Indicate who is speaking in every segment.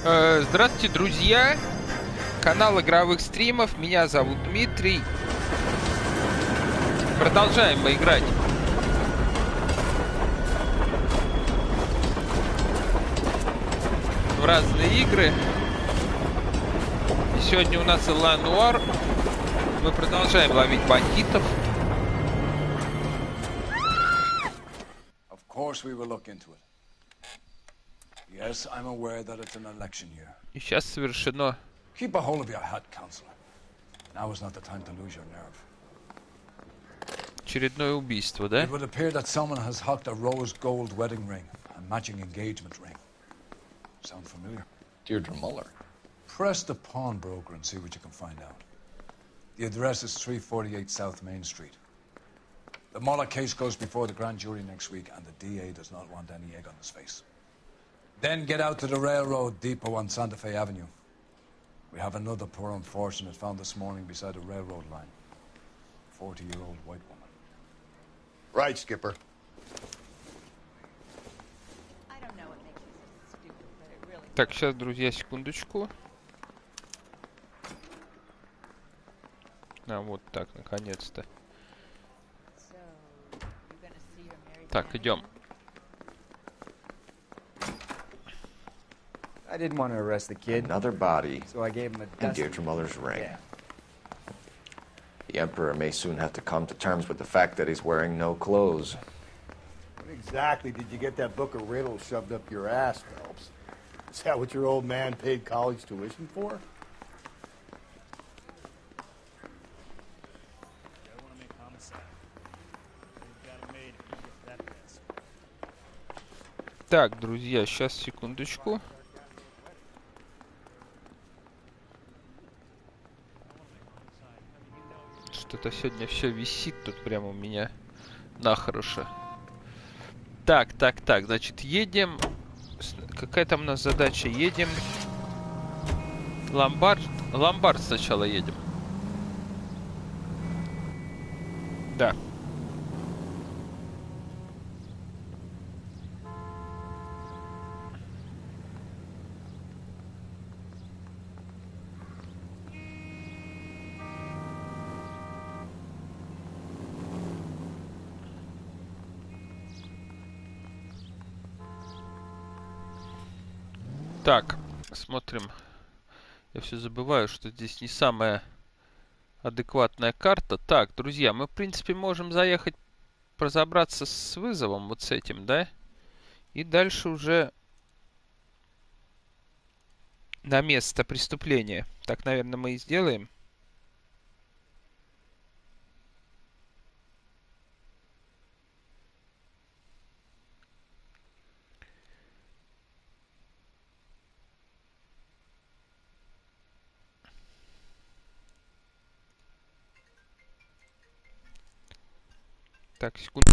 Speaker 1: Здравствуйте, друзья! Канал игровых стримов. Меня зовут Дмитрий. Продолжаем мы играть в разные игры. И сегодня у нас Noire. Мы продолжаем ловить бандитов.
Speaker 2: Of course we will look into it. Yes, I'm aware that it's an election year.
Speaker 1: И сейчас совершено...
Speaker 2: Keep a hold of your hat, Counselor. Now is not the time to lose your nerve.
Speaker 1: Очередное убийство, да?
Speaker 2: It would appear that someone has hocked a rose gold wedding ring and matching engagement ring. Sound familiar?
Speaker 3: Deirdre Muller.
Speaker 2: Press the pawnbroker and see what you can find out. The address is 348 South Main Street. The Muller case goes before the grand jury next week, and the DA does not want any egg on his face. Then get out to the railroad depot on Santa Fe Avenue. We have another poor unfortunate found this morning beside a railroad line. 40-year-old white woman.
Speaker 3: Right, Skipper.
Speaker 4: I don't know what makes you so stupid, but it really
Speaker 1: Так, сейчас, друзья, секундочку. А, вот так, наконец-то.
Speaker 4: So, you're gonna see your married
Speaker 1: Так,
Speaker 4: man
Speaker 1: идем.
Speaker 4: again?
Speaker 5: I didn't want to arrest the kid,
Speaker 3: Another body
Speaker 5: so I gave him a
Speaker 3: in
Speaker 5: dusty.
Speaker 3: Deirdre Muller's ring.
Speaker 5: Yeah.
Speaker 3: The Emperor may soon have to come to terms with the fact that he's wearing no clothes.
Speaker 6: When exactly did you get that book of riddles shoved up your ass, Phelps? Is that what your old man paid college tuition for?
Speaker 1: Так, друзья, сейчас, секундочку. Что-то сегодня все висит тут прямо у меня нахорошо. Так, значит, едем. Какая там у нас задача? Едем. Ломбард сначала едем. Да. Так, смотрим. Я все забываю, что здесь не самая адекватная карта. Так, друзья, мы, в принципе, можем заехать, разобраться с вызовом, вот с этим, да? И дальше уже на место преступления. Так, наверное, мы и сделаем. Так, секунду.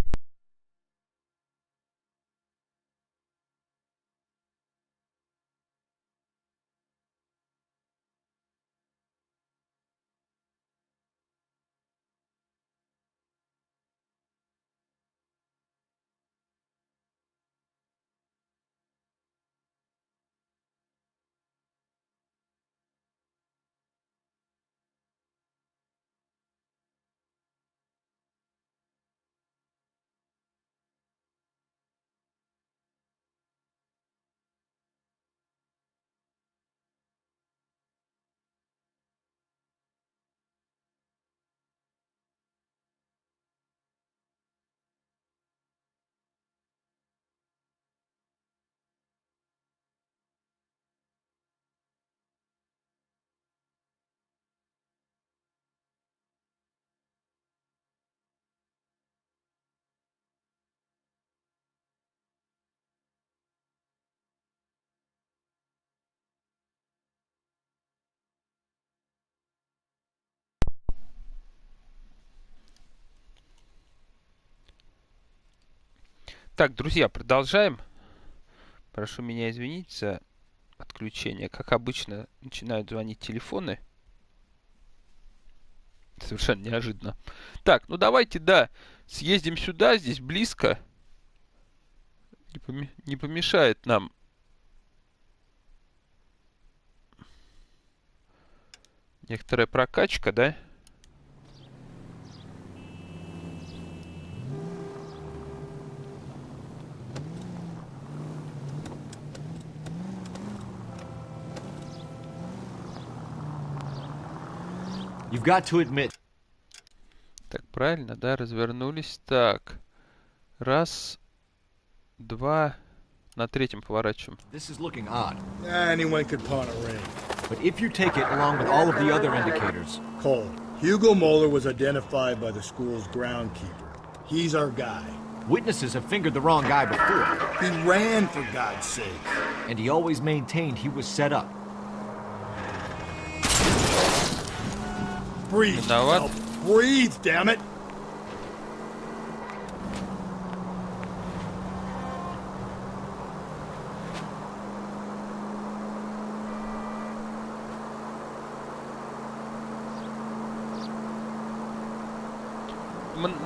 Speaker 1: Так, друзья, продолжаем. Прошу меня извинить за отключение. Как обычно, начинают звонить телефоны. Совершенно неожиданно. Так, ну давайте, да, съездим сюда, здесь близко. Не помешает нам Некоторая прокачка, да?
Speaker 5: You've got to admit.
Speaker 1: Так, правильно, да? Развернулись. Так. Раз, два. На третьем поворачиваем.
Speaker 5: This is looking odd.
Speaker 6: Anyone could pawn a ring.
Speaker 5: But if you take it along with all of the other indicators.
Speaker 6: Cole, Hugo Moeller was identified by the school's groundkeeper. He's our guy.
Speaker 5: Witnesses have fingered the wrong guy before.
Speaker 6: He ran, for God's sake.
Speaker 5: And he always maintained he was set up.
Speaker 6: Breathe,
Speaker 1: Виноват.
Speaker 6: Phelps. Breathe, damn it!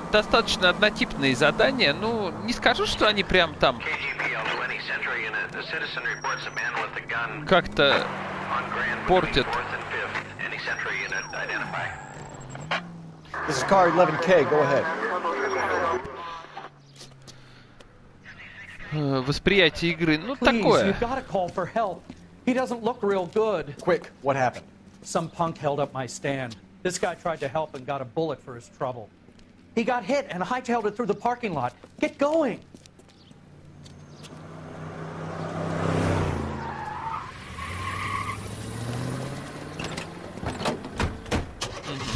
Speaker 1: Достаточно однотипные задания. Ну, не скажу, что они прям там как-то портят.
Speaker 3: This is car 11K. Go ahead.
Speaker 1: Восприятие игры. Ну,
Speaker 7: Please,
Speaker 1: такое.
Speaker 7: you've got to call for help. He doesn't look real good.
Speaker 3: Quick, what happened?
Speaker 7: Some punk held up my stand. This guy tried to help and got a bullet for his trouble. He got hit and hightailed it through the parking lot. Get going!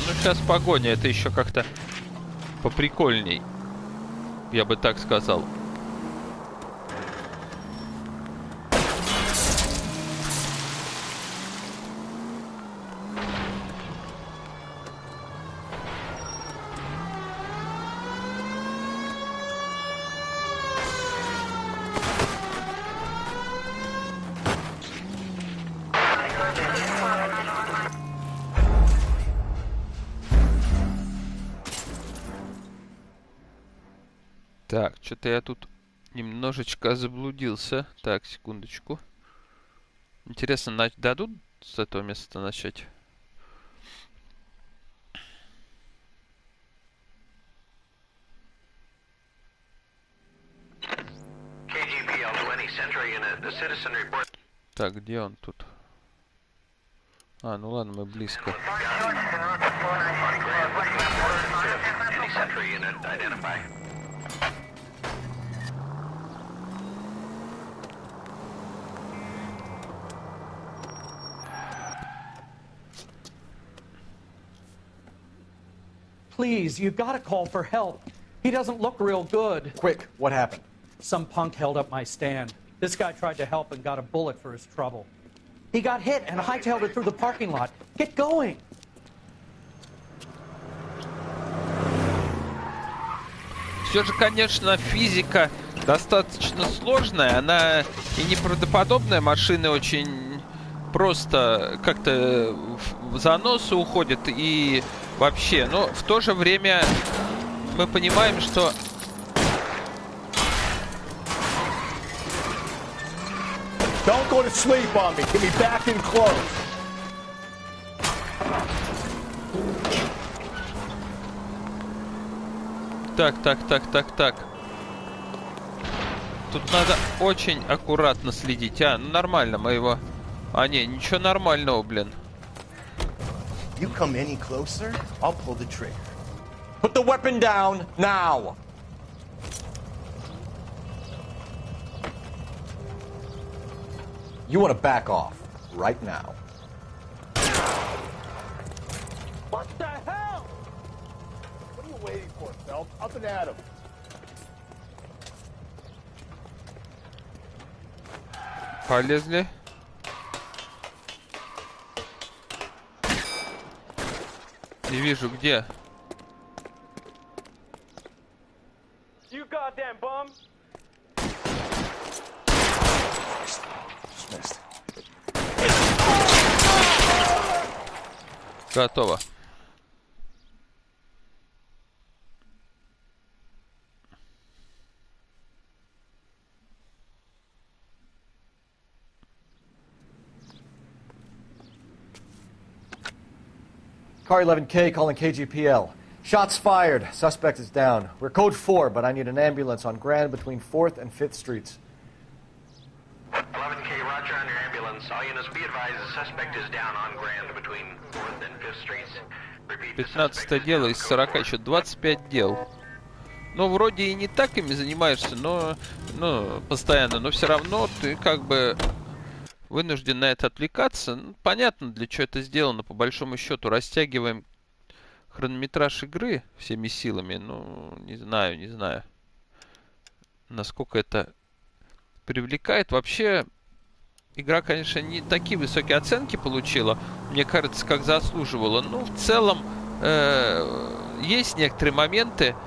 Speaker 1: Ну, сейчас погоня. Это еще как-то поприкольней. Я бы так сказал. Так, что-то я тут немножечко заблудился. Так, секундочку. Интересно, дадут с этого места начать? Так, где он тут? А, ну ладно, мы близко.
Speaker 7: Please, you've got to call for help. He doesn't look real good.
Speaker 3: Quick, what happened?
Speaker 7: Some punk held up my stand. This guy tried to help and got a bullet for his trouble. He got hit and hightailed it through the parking lot. Get going!
Speaker 1: Все же, конечно, физика достаточно сложная. Она и неправдоподобная. Машины очень просто как-то в заносы уходят. И вообще, но в то же время мы понимаем, что...
Speaker 6: Don't go to sleep on me. Get me back in close.
Speaker 1: Так. Тут надо очень аккуратно следить. А, ну нормально, мы его... А, не, ничего нормального, блин.
Speaker 8: You come any closer, I'll pull the trigger.
Speaker 3: Put the weapon down now. You want to back off right now.
Speaker 6: What the hell? What are you waiting for, Phelps? Up and at him.
Speaker 1: Полезли. Не вижу, где.
Speaker 7: You goddamn bum!
Speaker 3: Dismissed.
Speaker 1: Готово.
Speaker 5: Car 11K calling KGPL. Shots fired. Suspect is down. We're code 4, but I need an ambulance on Grand between 4th and 5th Streets.
Speaker 9: 11K, roger on your ambulance. All units be advised, the suspect is down on Grand between 4th and 5th Streets. Repeat, the suspect
Speaker 1: 15
Speaker 9: is
Speaker 1: дело
Speaker 9: down
Speaker 1: из
Speaker 9: on
Speaker 1: 40,
Speaker 9: code
Speaker 1: еще 25 дел. Ну, вроде и не так ими занимаешься, но, ну, постоянно, но все равно ты как бы вынужден на это отвлекаться. Ну, понятно, для чего это сделано, по большому счету. Растягиваем хронометраж игры всеми силами. Ну, не знаю, насколько это привлекает. Вообще, игра, конечно, не такие высокие оценки получила. Мне кажется, как заслуживала. Ну, в целом, есть некоторые моменты,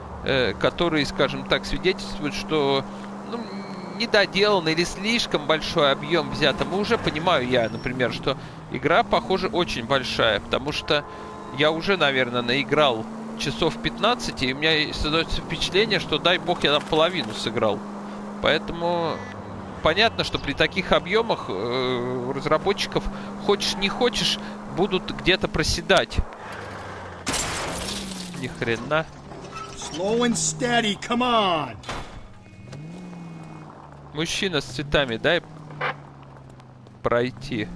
Speaker 1: которые, скажем так, свидетельствуют, что, ну, недоделан или слишком большой объем взято. Мы уже понимаю я, например, что игра, похоже, очень большая, потому что я уже, наверное, наиграл часов 15, и у меня создается впечатление, что, дай бог, я там половину сыграл. Поэтому понятно, что при таких объемах у разработчиков, хочешь не хочешь, будут где-то проседать. Ни хрена.
Speaker 6: Slow and steady, come on!
Speaker 1: Мужчина с цветами, дай пройти.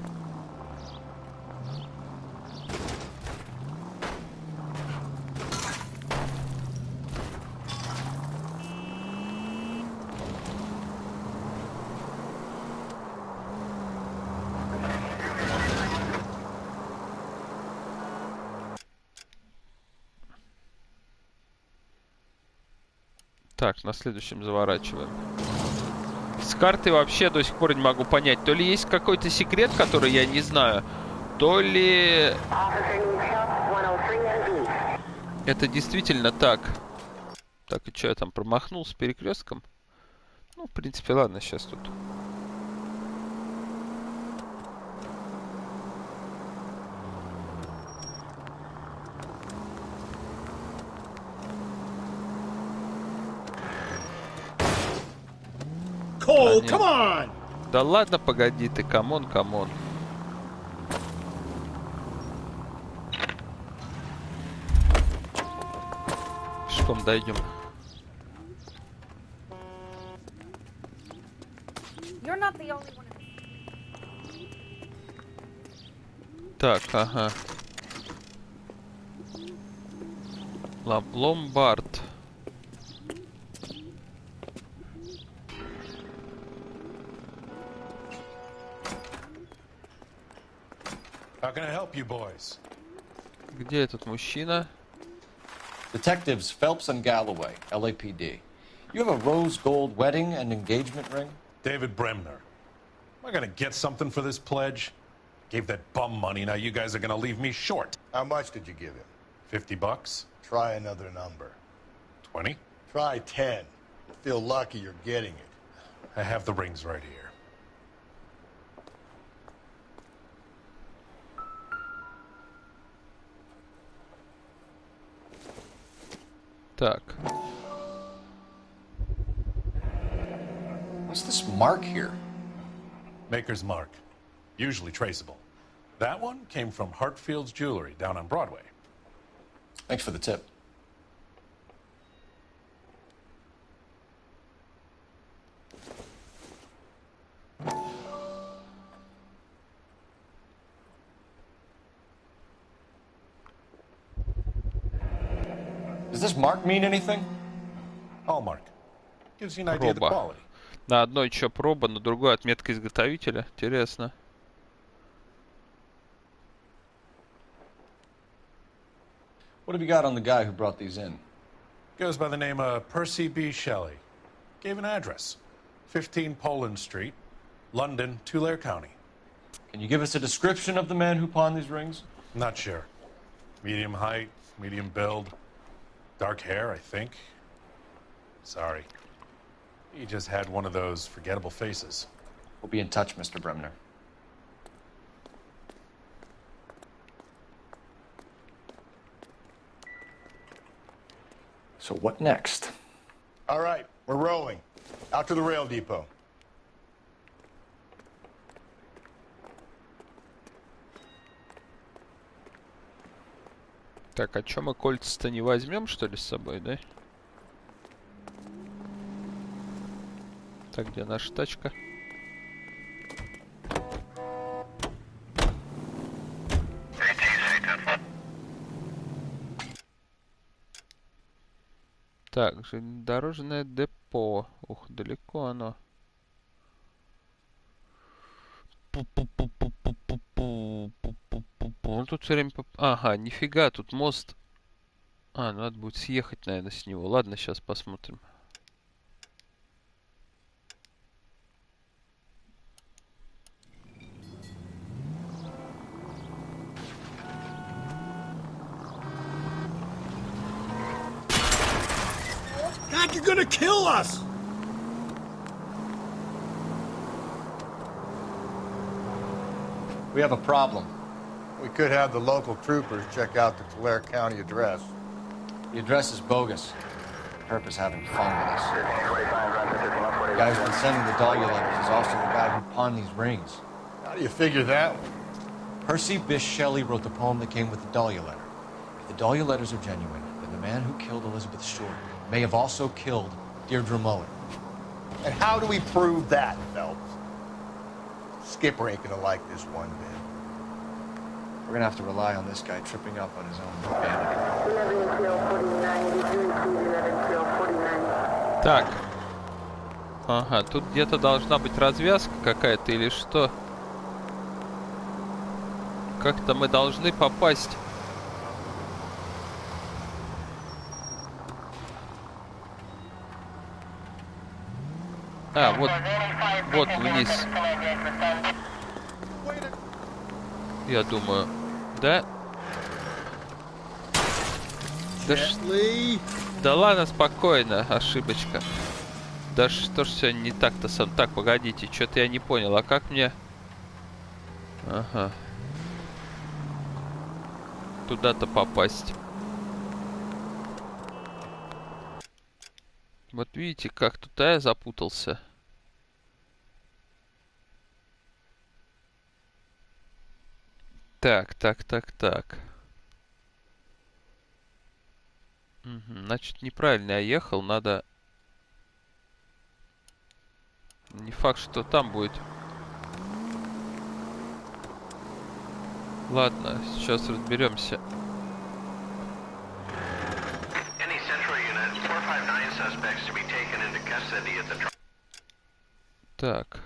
Speaker 1: Так, на следующем заворачиваем. С картой вообще до сих пор не могу понять. То ли есть какой-то секрет, который я не знаю, то ли это действительно так. Так, и что я там промахнул с перекрестком? Ну, в принципе, ладно, сейчас тут.
Speaker 6: Cole, come on!
Speaker 1: Да ладно, погоди ты, камон. Пешком дойдем.
Speaker 4: You're not the only one.
Speaker 1: Так, ага. Ломбард.
Speaker 10: How can I help you, boys?
Speaker 1: Где этот мужчина?
Speaker 3: Detectives Phelps and Galloway, LAPD. You have a rose gold wedding and engagement ring?
Speaker 10: David Bremner. Am I gonna get something for this pledge? Gave that bum money, now you guys are gonna leave me short.
Speaker 6: How much did you give him?
Speaker 10: $50?
Speaker 6: Try another number.
Speaker 10: 20?
Speaker 6: Try 10. You'll feel lucky you're getting it.
Speaker 10: I have the rings right here.
Speaker 1: Так.
Speaker 3: What's this mark here?
Speaker 10: Maker's mark. Usually traceable. That one came from Hartfield's Jewelry down on Broadway.
Speaker 3: Thanks for the tip. Does this mark mean anything?
Speaker 10: Hallmark. Gives you an idea of the
Speaker 1: Проба.
Speaker 10: quality.
Speaker 1: На одной еще проба, на другой отметка изготовителя. Интересно.
Speaker 3: What have you got on the guy who brought these in?
Speaker 10: Goes by the name of Percy B. Shelley. Gave an address. 15 Poland Street, London, Tulare County.
Speaker 3: Can you give us a description of the man who pawned these rings?
Speaker 10: Not sure. Medium height, medium build. Dark hair, I think. Sorry. He just had one of those forgettable faces.
Speaker 3: We'll be in touch, Mr. Bremner. So what next?
Speaker 6: All right, we're rolling. Out to the rail depot.
Speaker 1: Так, а чё мы кольца-то не возьмем, что ли, с собой, да? Так, где наша тачка? Так, железнодорожное депо. Ух, далеко оно. Он тут все время... Ага, нифига, тут мост. А, ну надо будет съехать, наверное, с него. Ладно, сейчас посмотрим.
Speaker 6: God, you're gonna kill us!
Speaker 3: We have a problem.
Speaker 6: We could have the local troopers check out the Tulare County address.
Speaker 3: The address is bogus. Purpose having fun with us. The guy who's been sending the Dahlia letters is also the guy who pawned these rings.
Speaker 6: How do you figure that one?
Speaker 3: Percy Bysshe Shelley wrote the poem that came with the Dahlia letter. If the Dahlia letters are genuine, then the man who killed Elizabeth Short may have also killed Deirdre Mullen.
Speaker 6: And how do we prove that, Phelps? Skipper ain't gonna like this one bit.
Speaker 3: We're gonna have to rely on this guy tripping up on his own bandit.
Speaker 1: Так. Ага, тут где-то должна быть развязка какая-то или что? Как-то мы должны попасть. А, вот вниз. Я думаю, да? Да ладно, спокойно, ошибочка. Да что ж все не так-то сам. Так, погодите, что-то я не понял. А как мне... Ага. Туда-то попасть. Вот видите, как тут я запутался. Так. Угу, значит, неправильно я ехал. Надо... Не факт, что там будет. Ладно, сейчас разберемся. Так.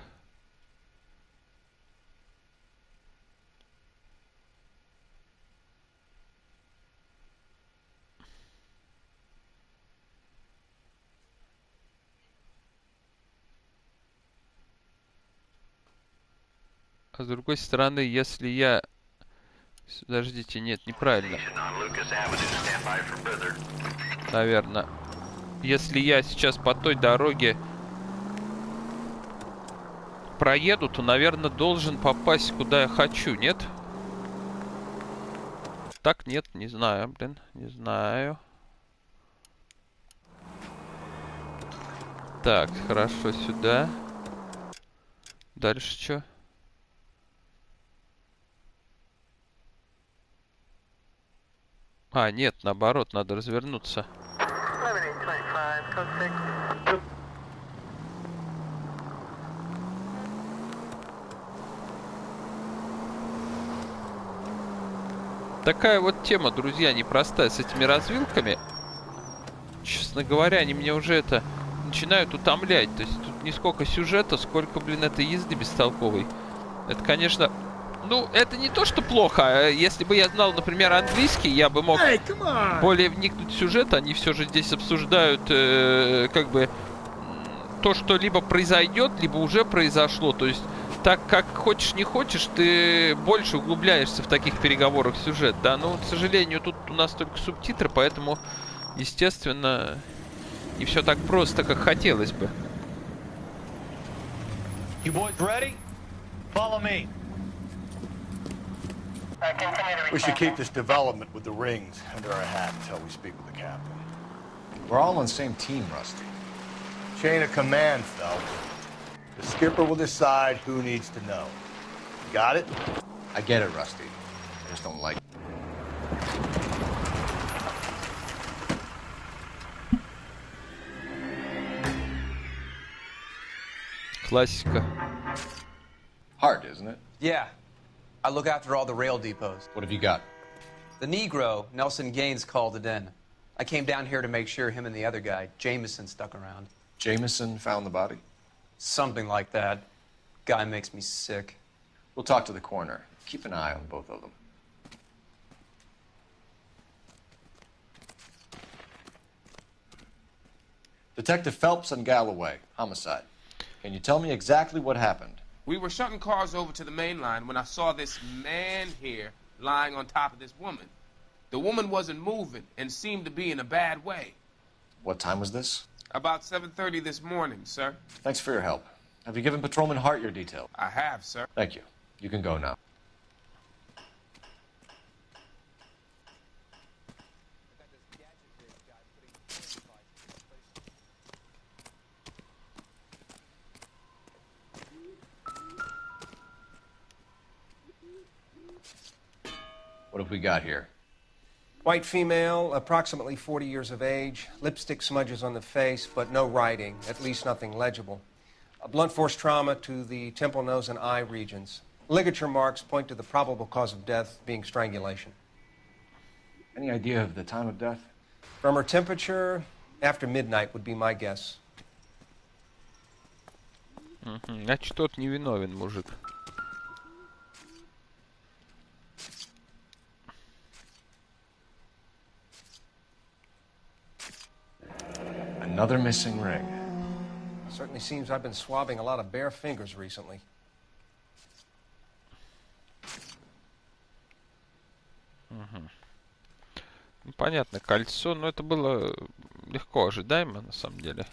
Speaker 1: А с другой стороны, если я... Подождите, нет, неправильно. Наверное. Если я сейчас по той дороге проеду, то, наверное, должен попасть куда я хочу, нет? Так, нет, не знаю, блин, не знаю. Так, хорошо, сюда. Дальше что? А, нет, наоборот, надо развернуться. Такая вот тема, друзья, непростая с этими развилками. Честно говоря, они мне уже это начинают утомлять. То есть тут не сколько сюжета, сколько, блин, этой езды бестолковой. Это, конечно... Ну, это не то, что плохо. Если бы я знал, например, английский, я бы мог более вникнуть в сюжет. Они все же здесь обсуждают, как бы, то, что либо произойдет, либо уже произошло. То есть, так как хочешь, не хочешь, ты больше углубляешься в таких переговорах в сюжет, да. Но, к сожалению, тут у нас только субтитры, поэтому, естественно, не все так просто, как хотелось бы.
Speaker 11: You boys ready? Follow me.
Speaker 6: We should keep this development with the rings under our hat until we speak with the captain.
Speaker 3: We're all on the same team, Rusty.
Speaker 6: Chain of command, Phelps. The skipper will decide who needs to know. Got it?
Speaker 3: I get it, Rusty. I just don't like it.
Speaker 1: Классика.
Speaker 3: Hard, isn't it?
Speaker 12: Yeah. I look after all the rail depots.
Speaker 3: What have you got?
Speaker 12: The Negro, Nelson Gaines, called it in. I came down here to make sure him and the other guy, Jameson, stuck around.
Speaker 3: Jameson found the body?
Speaker 12: Something like that. Guy makes me sick.
Speaker 3: We'll talk to the coroner. Keep an eye on both of them. Detective Phelps and Galloway, homicide. Can you tell me exactly what happened?
Speaker 13: We were shunting cars over to the main line when I saw this man here lying on top of this woman. The woman wasn't moving and seemed to be in a bad way.
Speaker 3: What time was this?
Speaker 13: About 7:30 this morning, sir.
Speaker 3: Thanks for your help. Have you given Patrolman Hart your details?
Speaker 13: I have, sir.
Speaker 3: Thank you. You can go now. What have we got here?
Speaker 14: White female, approximately 40 years of age, lipstick smudges on the face, but no writing, at least nothing legible. A blunt force trauma to the temple, nose, and eye regions. Ligature marks point to the probable cause of death being strangulation.
Speaker 3: Any idea of the time of death?
Speaker 14: From her temperature, after midnight would be my guess.
Speaker 1: Значит, тот невиновен, мужик.
Speaker 3: Another missing ring.
Speaker 14: Certainly seems I've been swabbing a lot of bare fingers recently.
Speaker 1: Ну, понятно, кольцо, но это было легко ожидаемо, на самом деле.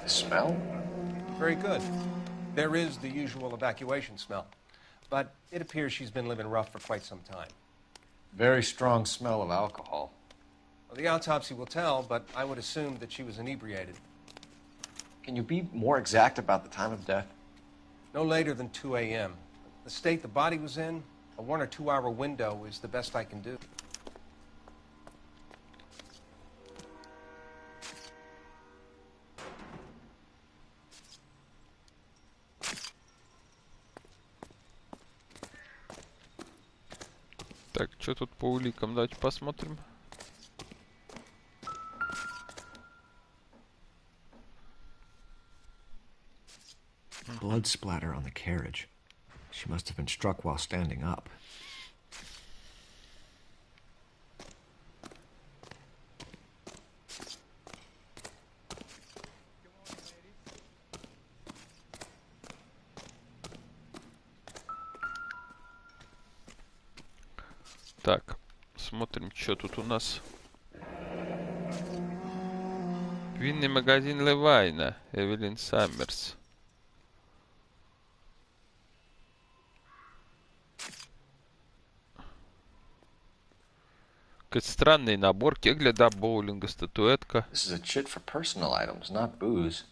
Speaker 3: The smell?
Speaker 14: Very good. There is the usual evacuation smell, but it appears she's been living rough for quite some time.
Speaker 3: Very strong smell of alcohol.
Speaker 14: Well, the autopsy will tell, but I would assume that she was inebriated.
Speaker 3: Can you be more exact about the time of death?
Speaker 14: No later than 2 a.m. The state the body was in, a 1 or 2 hour window is the best I can do.
Speaker 1: Так, что тут по уликам? Давайте посмотрим.
Speaker 5: Blood splatter on the carriage. She must have been struck while standing up.
Speaker 1: Так, смотрим, что тут у нас. Винный магазин Левайна, Эвелин Саммерс. Какой-то странный набор, кегля для боулинга, статуэтка.
Speaker 3: This is a chit for personal items, not booze.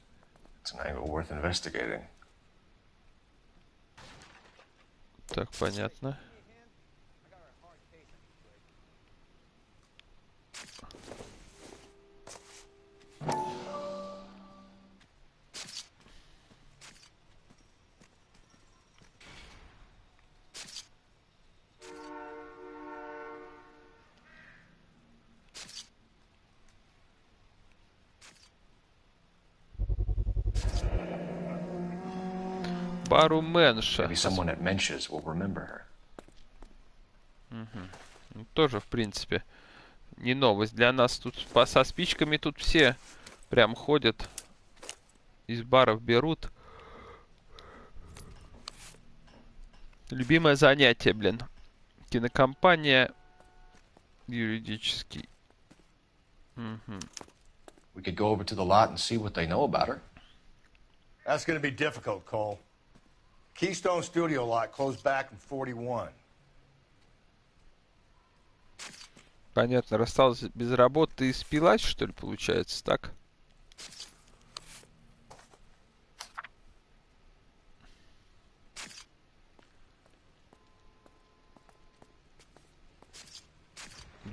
Speaker 3: It's an angle worth investigating.
Speaker 1: Так, понятно. Баруменша.
Speaker 3: Maybe someone at Mensch's will remember her.
Speaker 1: Ну, тоже, в принципе, не новость для нас. Тут со спичками тут все прям ходят. Из баров берут. Любимое занятие, блин. Кинокомпания. Юридический.
Speaker 3: We could go over to the lot and see what they know about her.
Speaker 6: That's going to be difficult, Cole. Keystone Studio lot closed back in 41.
Speaker 1: Понятно, рассталась без работы и спилась, что ли, получается, так?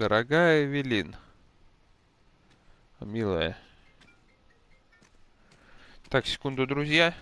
Speaker 1: Дорогая Эвелин. Милая. Так, секунду, друзья.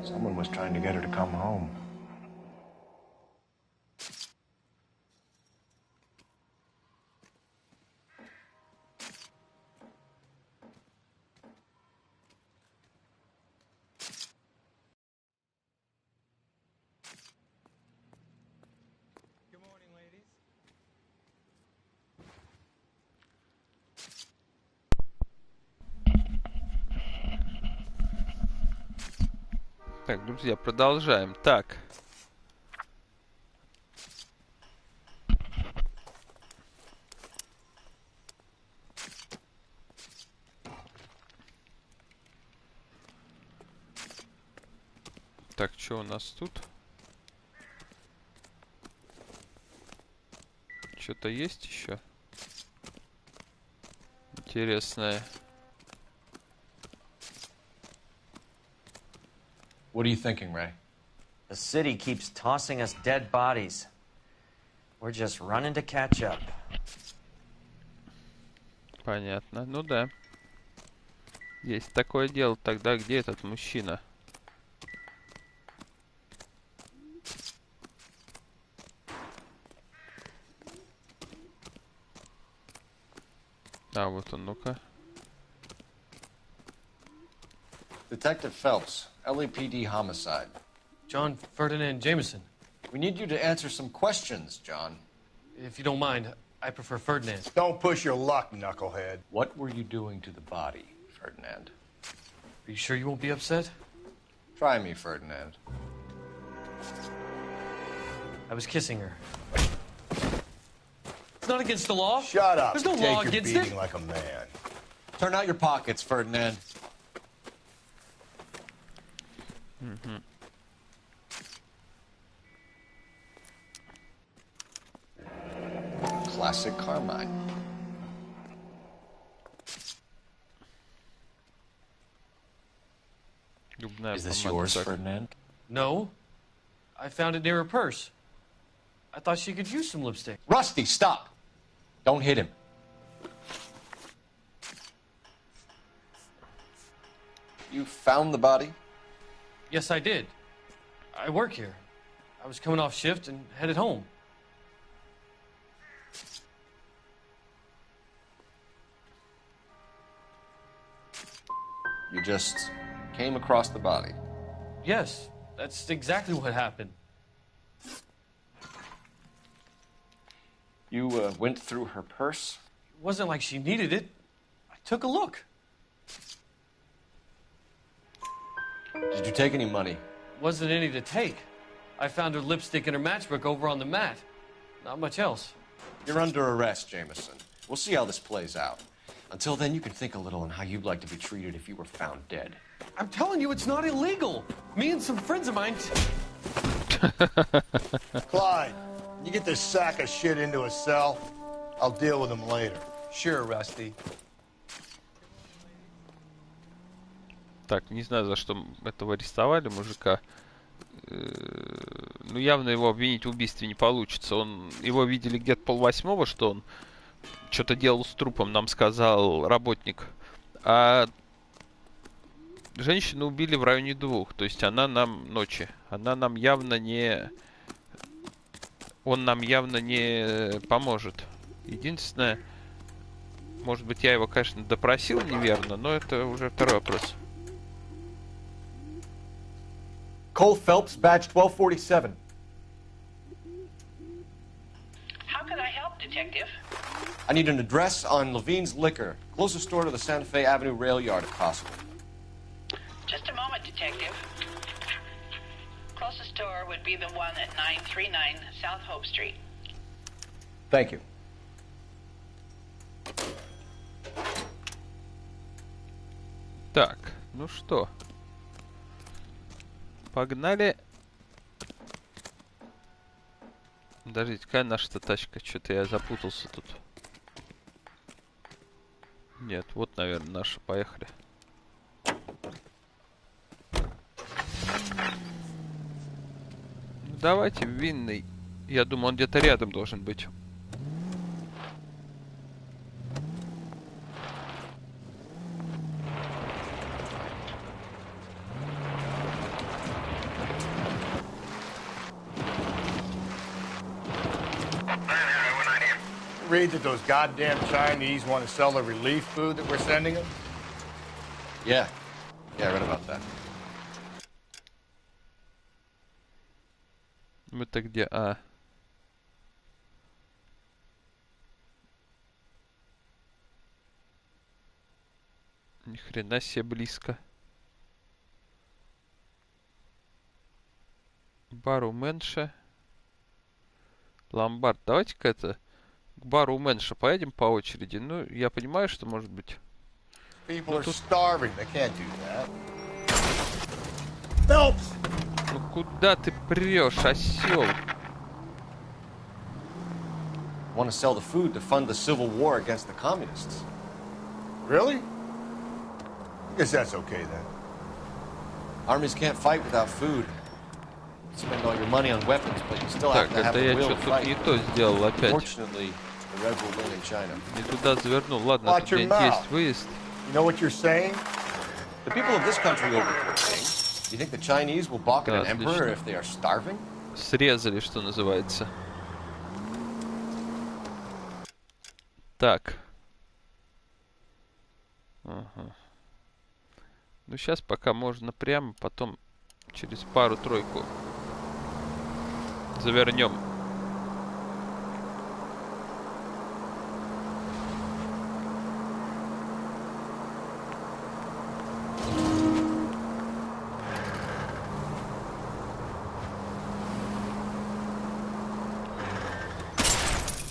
Speaker 6: Someone was trying to get her to come home.
Speaker 1: Так, друзья, продолжаем. Так. Так, что у нас тут? Что-то есть еще? Интересное.
Speaker 3: What are you thinking, Ray?
Speaker 15: The city keeps tossing us dead bodies. We're just running to catch up.
Speaker 1: Понятно. Ну да. Есть такое дело. Тогда где этот мужчина? А, вот он, ну-ка.
Speaker 3: Detective Phelps, LAPD homicide.
Speaker 16: John Ferdinand Jameson.
Speaker 3: We need you to answer some questions, John.
Speaker 16: If you don't mind, I prefer Ferdinand.
Speaker 6: Don't push your luck, knucklehead.
Speaker 3: What were you doing to the body, Ferdinand?
Speaker 16: Are you sure you won't be upset?
Speaker 3: Try me, Ferdinand.
Speaker 16: I was kissing her. It's not against the law.
Speaker 6: Shut up.
Speaker 16: There's no
Speaker 6: Take
Speaker 16: law
Speaker 6: your
Speaker 16: against
Speaker 6: beating
Speaker 16: it.
Speaker 6: like a man.
Speaker 3: Turn out your pockets, Ferdinand.
Speaker 1: Mm-hmm.
Speaker 3: Classic Carmine. Is this yours, Ferdinand?
Speaker 16: No. I found it near her purse. I thought she could use some lipstick.
Speaker 3: Rusty, stop! Don't hit him. You found the body?
Speaker 16: Yes, I did. I work here. I was coming off shift and headed home.
Speaker 3: You just came across the body.
Speaker 16: Yes, that's exactly what happened.
Speaker 3: You went through her purse?
Speaker 16: It wasn't like she needed it. I took a look.
Speaker 3: Did you take any money?
Speaker 16: Wasn't any to take. I found her lipstick and her matchbook over on the mat. Not much else.
Speaker 3: You're under arrest, Jameson. We'll see how this plays out. Until then, you can think a little on how you'd like to be treated if you were found dead.
Speaker 16: I'm telling you, it's not illegal. Me and some friends of mine...
Speaker 6: Clyde, you get this sack of shit into a cell. I'll deal with him later.
Speaker 12: Sure, Rusty.
Speaker 1: Так, не знаю, за что этого арестовали, мужика. Ну, явно его обвинить в убийстве не получится. Его видели где-то 7:30, что он что-то делал с трупом, нам сказал работник. А женщину убили в районе 2. То есть она нам ночи. Она нам явно не... Он нам явно не поможет. Единственное, может быть, я его, конечно, допросил неверно, но это уже второй вопрос.
Speaker 5: Cole Phelps, badge 1247.
Speaker 17: How can I help, Detective?
Speaker 3: I need an address on Levine's Liquor. Closest store to the Santa Fe Avenue rail yard, if possible.
Speaker 17: Just a moment, Detective. Closest store would be the one at 939 South Hope Street.
Speaker 5: Thank you.
Speaker 1: Так, ну что? Погнали. Подождите, какая наша-то тачка? Что-то я запутался тут. Нет, вот, наверное, наша. Поехали. Давайте винный. Я думаю, он где-то рядом должен быть.
Speaker 6: Read that those goddamn Chinese want to sell the relief food that we're sending them?
Speaker 3: Yeah. Yeah, I read about that.
Speaker 1: Мы-то где? А. Ни хрена себе близко. Бару Мэнша. Ломбард. Давайте-ка это... К бару Мэнша поедем по очереди. Ну, я понимаю, что может быть...
Speaker 6: People are starving. They can't do that. Phelps!
Speaker 1: Ну куда ты прешь, осел?
Speaker 3: Want to sell the food to fund the civil war against the communists.
Speaker 6: Really? Guess that's okay then.
Speaker 3: Armies can't fight without food. Spend all your money on weapons, but you still have
Speaker 1: Так,
Speaker 3: to have
Speaker 1: это
Speaker 3: the
Speaker 1: я
Speaker 3: will to
Speaker 1: что-то тут
Speaker 3: fight.
Speaker 1: не то сделал опять.
Speaker 3: Fortunately, the Reds will win in China.
Speaker 1: Не туда завернул. Ладно,
Speaker 6: Watch
Speaker 1: тут
Speaker 6: your
Speaker 1: где-нибудь
Speaker 6: mouth.
Speaker 1: есть выезд.
Speaker 6: You know what you're saying?
Speaker 3: The people of this country overthrew a king. You think the Chinese will balk at
Speaker 1: Да,
Speaker 3: an emperor
Speaker 1: отлично.
Speaker 3: if they are starving?
Speaker 1: Срезали, что называется. Так. Ага. Ну, сейчас пока можно прямо, потом через пару-тройку завернем.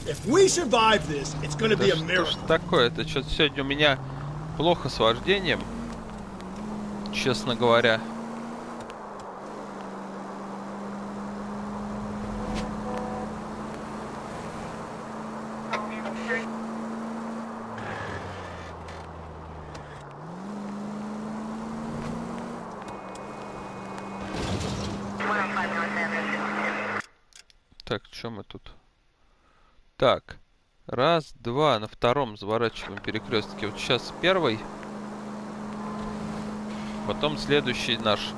Speaker 18: If we survive this, it's going to be a
Speaker 1: Что ж
Speaker 18: miracle.
Speaker 1: такое? Это что-то сегодня у меня плохо с вождением, честно говоря. Так, что мы тут? Так, раз, два, на втором заворачиваем перекрестке. Вот сейчас первый, потом следующий наш.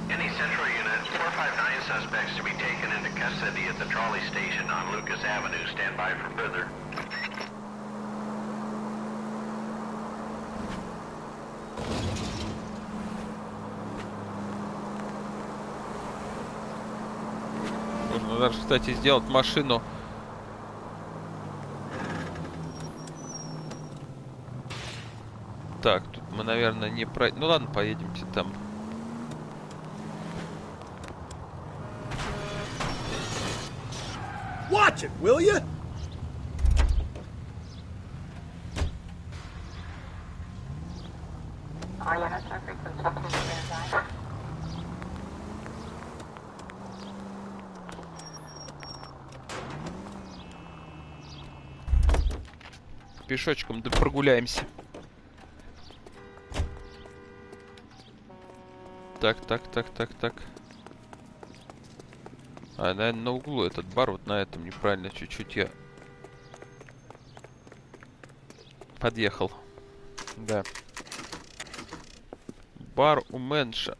Speaker 9: Any Central Unit, 459 suspects to be taken into custody at the trolley station on Lucas Avenue. Stand by for further.
Speaker 1: Можно даже, кстати, сделать машину. Так, тут мы, наверное, не про... Ну ладно, поедемте там.
Speaker 18: Watch it, will you?
Speaker 1: Пешочком да прогуляемся. Так. А, наверное, на углу этот бар, вот на этом неправильно чуть-чуть я подъехал. Да. Бар у Мэнша.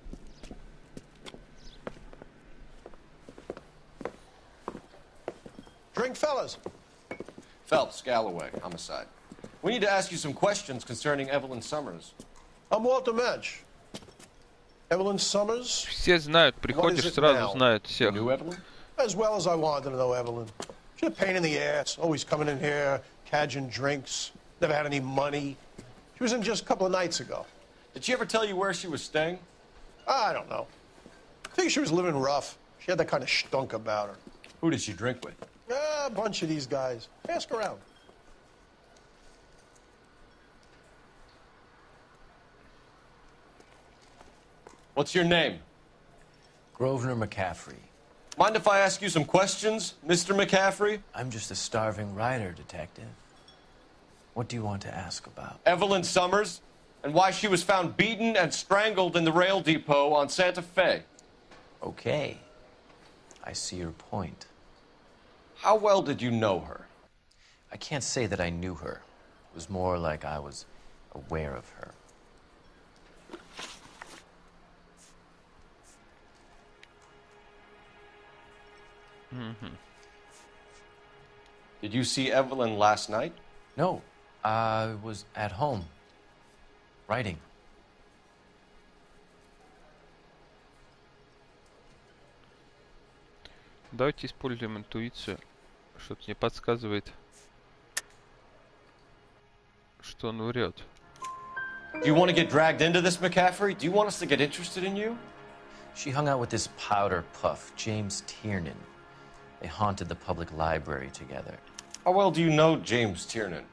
Speaker 3: Drink, fellas. Phelps, Galloway, homicide. We need to ask you some questions concerning Evelyn Summers.
Speaker 18: I'm Walter Mensch. Evelyn Summers?
Speaker 1: Все знают, приходишь, сразу знают всех.
Speaker 19: As well as I wanted to know Evelyn. She's a pain in the ass, always coming in here, cadging drinks, never had any money. She was in just a couple of nights ago.
Speaker 3: Did she ever tell you where she was staying?
Speaker 19: I don't know. I think she was living rough. She had that kind of stunk about her.
Speaker 3: Who did she drink with?
Speaker 19: A bunch of these guys. Ask around.
Speaker 3: What's your name?
Speaker 20: Grosvenor McCaffrey.
Speaker 3: Mind if I ask you some questions, Mr. McCaffrey?
Speaker 20: I'm just a starving writer, Detective. What do you want to ask about?
Speaker 3: Evelyn Summers, and why she was found beaten and strangled in the rail depot on Santa Fe.
Speaker 20: Okay. I see your point.
Speaker 3: How well did you know her?
Speaker 20: I can't say that I knew her. It was more like I was aware of her.
Speaker 3: Did you see Evelyn last night?
Speaker 20: No, I was at home, writing.
Speaker 1: Давайте используем интуицию. Что-то мне подсказывает, что он врет.
Speaker 3: Do you want to get dragged into this, McCaffrey? Do you want us to get interested in you?
Speaker 20: She hung out with this powder puff, James Tiernan. They haunted the public library together.
Speaker 3: How well do you know James Tiernan?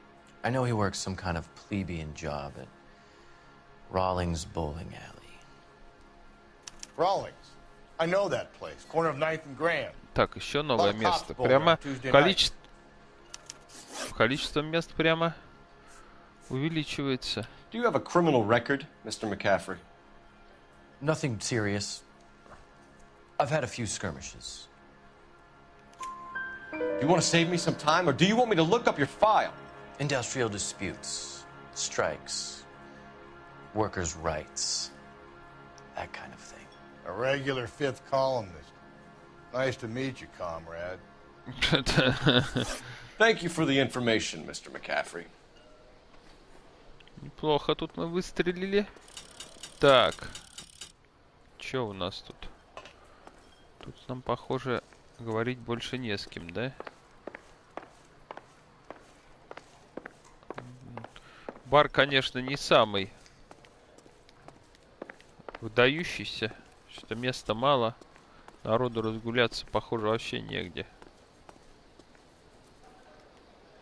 Speaker 20: I know he works some kind of plebeian job at Rawlings Bowling Alley.
Speaker 6: Rawlings? I know that place. Corner of 9th and Grand.
Speaker 1: Так, еще новое место. Прямо количество мест прямо увеличивается.
Speaker 3: Do you have a criminal record, Mr. McCaffrey?
Speaker 20: Nothing serious. I've had a few skirmishes.
Speaker 3: Do you want to save me some time, or do you want me to look up your file?
Speaker 20: Industrial disputes, strikes, workers' rights, that kind of thing.
Speaker 6: A regular fifth columnist. Nice to meet you, comrade.
Speaker 3: Thank you for the information, Mr. McCaffrey.
Speaker 1: Неплохо тут мы выстрелили. Так. Чё у нас тут? Тут нам, похоже, говорить больше не с кем, да? Бар, конечно, не самый выдающийся. Что-то места мало. Народу разгуляться, похоже, вообще негде.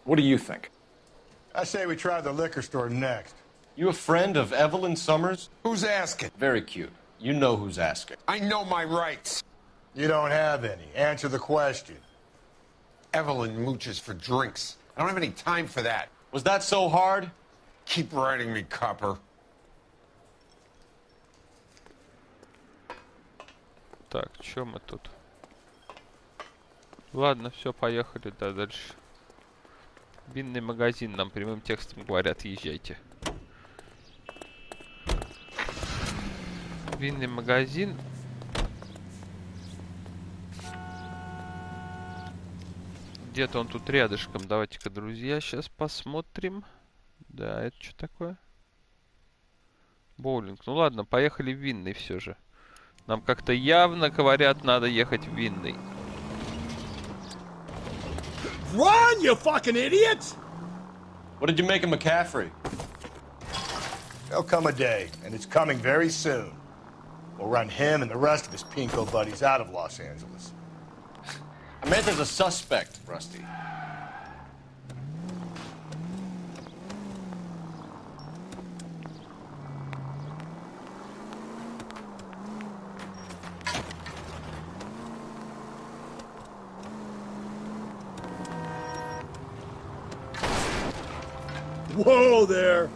Speaker 3: What do you think?
Speaker 6: I say we try the liquor store next.
Speaker 3: You a friend of Evelyn Summers?
Speaker 6: Who's asking?
Speaker 3: Very cute. You know who's asking.
Speaker 6: I know my rights. You don't have any. Answer the question.
Speaker 21: Evelyn mooches for drinks. I don't have any time for that.
Speaker 3: Was that so hard?
Speaker 21: Keep writing me, copper.
Speaker 1: Так, чё мы тут? Ладно, все, поехали, да, дальше. Винный магазин, нам прямым текстом говорят, езжайте. Винный магазин. Где-то он тут рядышком. Давайте-ка, друзья, сейчас посмотрим. Да, это что такое? Боулинг. Ну ладно, поехали в винный все же. Нам как-то явно говорят, надо ехать в винный.
Speaker 18: Run, you fucking idiots!
Speaker 3: What did you make of McCaffrey?
Speaker 6: There'll come a day, and it's coming very soon. We'll run him and the rest of his pinko buddies out of Los Angeles.
Speaker 3: I meant there's a suspect, Rusty.
Speaker 18: Whoa there!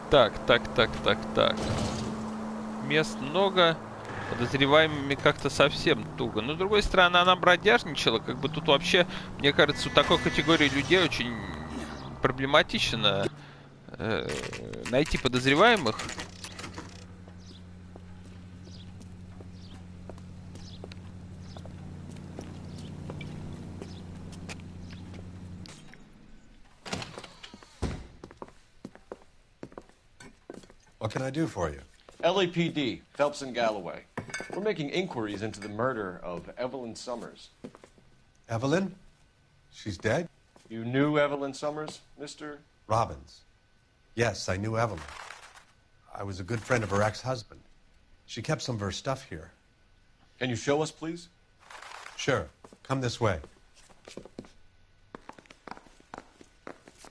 Speaker 1: Так. Мест много. Подозреваемыми как-то совсем туго. Но, с другой стороны, она бродяжничала. Как бы тут вообще, мне кажется, у такой категории людей очень проблематично найти подозреваемых.
Speaker 21: What can I do for you?
Speaker 5: LAPD, Phelps and Galloway. We're making inquiries into the murder of Evelyn Summers.
Speaker 21: Evelyn? She's dead?
Speaker 5: You knew Evelyn Summers, Mr.
Speaker 21: Robbins. Yes, I knew Evelyn. I was a good friend of her ex-husband. She kept some of her stuff here.
Speaker 5: Can you show us, please?
Speaker 21: Sure. Come this way.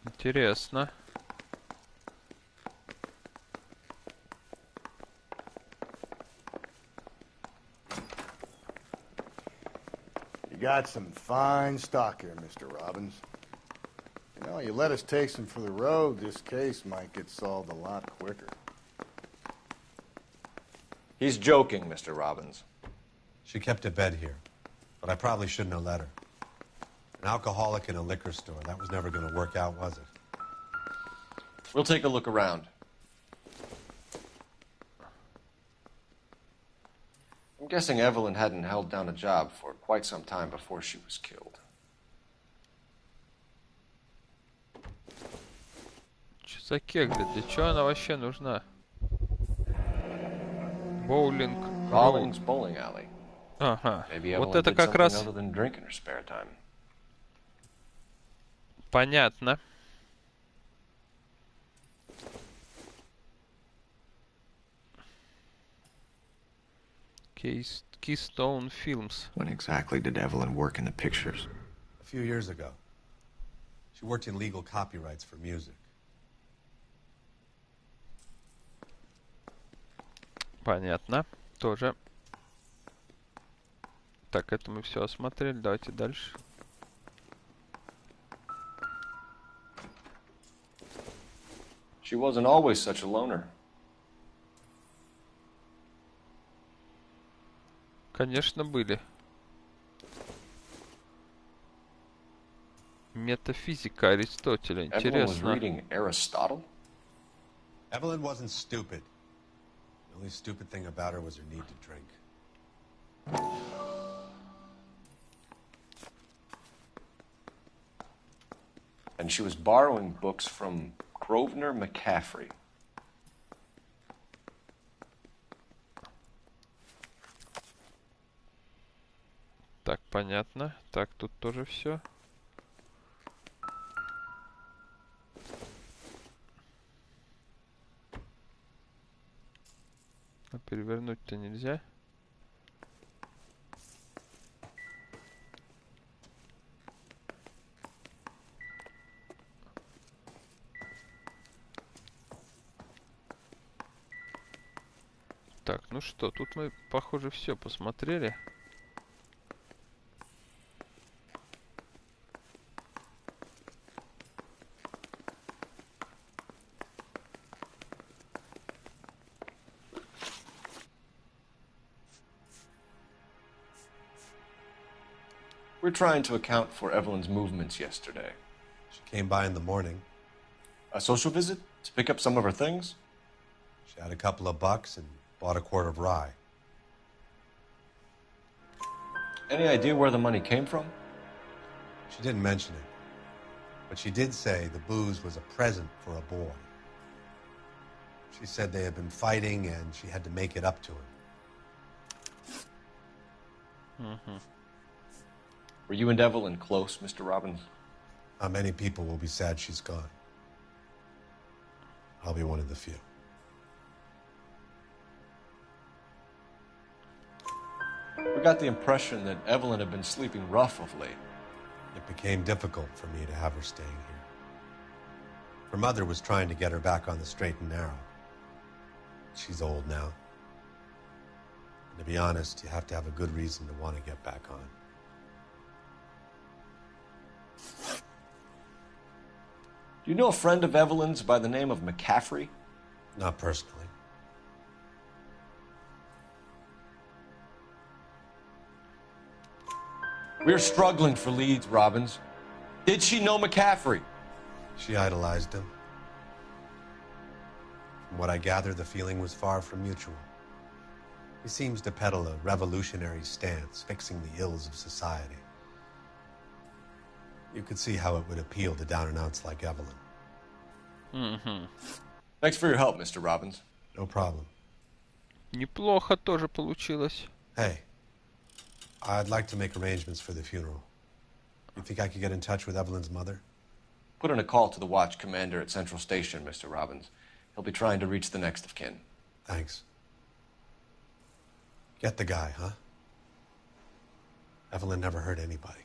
Speaker 1: Интересно.
Speaker 6: You got some fine stock here, Mr. Robbins. You know, you let us take some for the road, this case might get solved a lot quicker.
Speaker 5: He's joking, Mr. Robbins.
Speaker 21: She kept a bed here, but I probably shouldn't have let her. An alcoholic in a liquor store, that was never going to work out, was it?
Speaker 5: We'll take a look around. I'm guessing Evelyn hadn't held down a job for quite some time before she was killed.
Speaker 1: Что за кегли? Для чего она вообще нужна? Боулинг.
Speaker 5: Rawlings Bowling Alley.
Speaker 1: Ага.
Speaker 5: Maybe
Speaker 1: Вот
Speaker 5: Evelyn
Speaker 1: это
Speaker 5: did
Speaker 1: как
Speaker 5: something
Speaker 1: раз
Speaker 5: other than drink in her spare time.
Speaker 1: понятно. Keystone Films.
Speaker 3: When exactly did Evelyn work in the pictures?
Speaker 21: A few years ago. She worked in legal copyrights for music.
Speaker 1: Понятно. Тоже. Так, это мы все осмотрели. Давайте дальше.
Speaker 5: She wasn't always such a loner.
Speaker 1: Конечно, были. Метафизика Аристотеля.
Speaker 5: Evelyn was
Speaker 1: Интересно.
Speaker 5: reading Aristotle?
Speaker 21: Evelyn wasn't stupid. The only stupid thing about her was her need to drink.
Speaker 5: And she was borrowing books from Grosvenor McCaffrey.
Speaker 1: Так, понятно. Так, тут тоже все. А перевернуть-то нельзя. Так, ну что, тут мы, похоже, все посмотрели.
Speaker 5: We're trying to account for Evelyn's movements yesterday.
Speaker 21: She came by in the morning.
Speaker 5: A social visit? To pick up some of her things?
Speaker 21: She had a couple of bucks and bought a quart of rye.
Speaker 5: Any idea where the money came from?
Speaker 21: She didn't mention it, but she did say the booze was a present for a boy. She said they had been fighting and she had to make it up to him.
Speaker 1: Mm-hmm.
Speaker 5: Were you and Evelyn close, Mr. Robbins?
Speaker 21: Many people will be sad she's gone. I'll be one of the few.
Speaker 5: We got the impression that Evelyn had been sleeping rough of late.
Speaker 21: It became difficult for me to have her staying here. Her mother was trying to get her back on the straight and narrow. She's old now. And to be honest, you have to have a good reason to want to get back on.
Speaker 5: Do you know a friend of Evelyn's by the name of McCaffrey?
Speaker 21: Not personally.
Speaker 5: We're struggling for leads, Robbins. Did she know McCaffrey?
Speaker 21: She idolized him. From what I gather, the feeling was far from mutual. He seems to peddle a revolutionary stance, fixing the ills of society. You could see how it would appeal to down-and-outs like Evelyn.
Speaker 1: Mm-hmm.
Speaker 5: Thanks for your help, Mr. Robbins.
Speaker 21: No problem.
Speaker 1: Неплохо тоже получилось.
Speaker 21: Hey, I'd like to make arrangements for the funeral. You think I could get in touch with Evelyn's mother?
Speaker 3: Put in a call to the watch commander at Central Station, Mr. Robbins. He'll be trying to reach the next of kin.
Speaker 21: Thanks. Get the guy, huh? Evelyn never hurt anybody.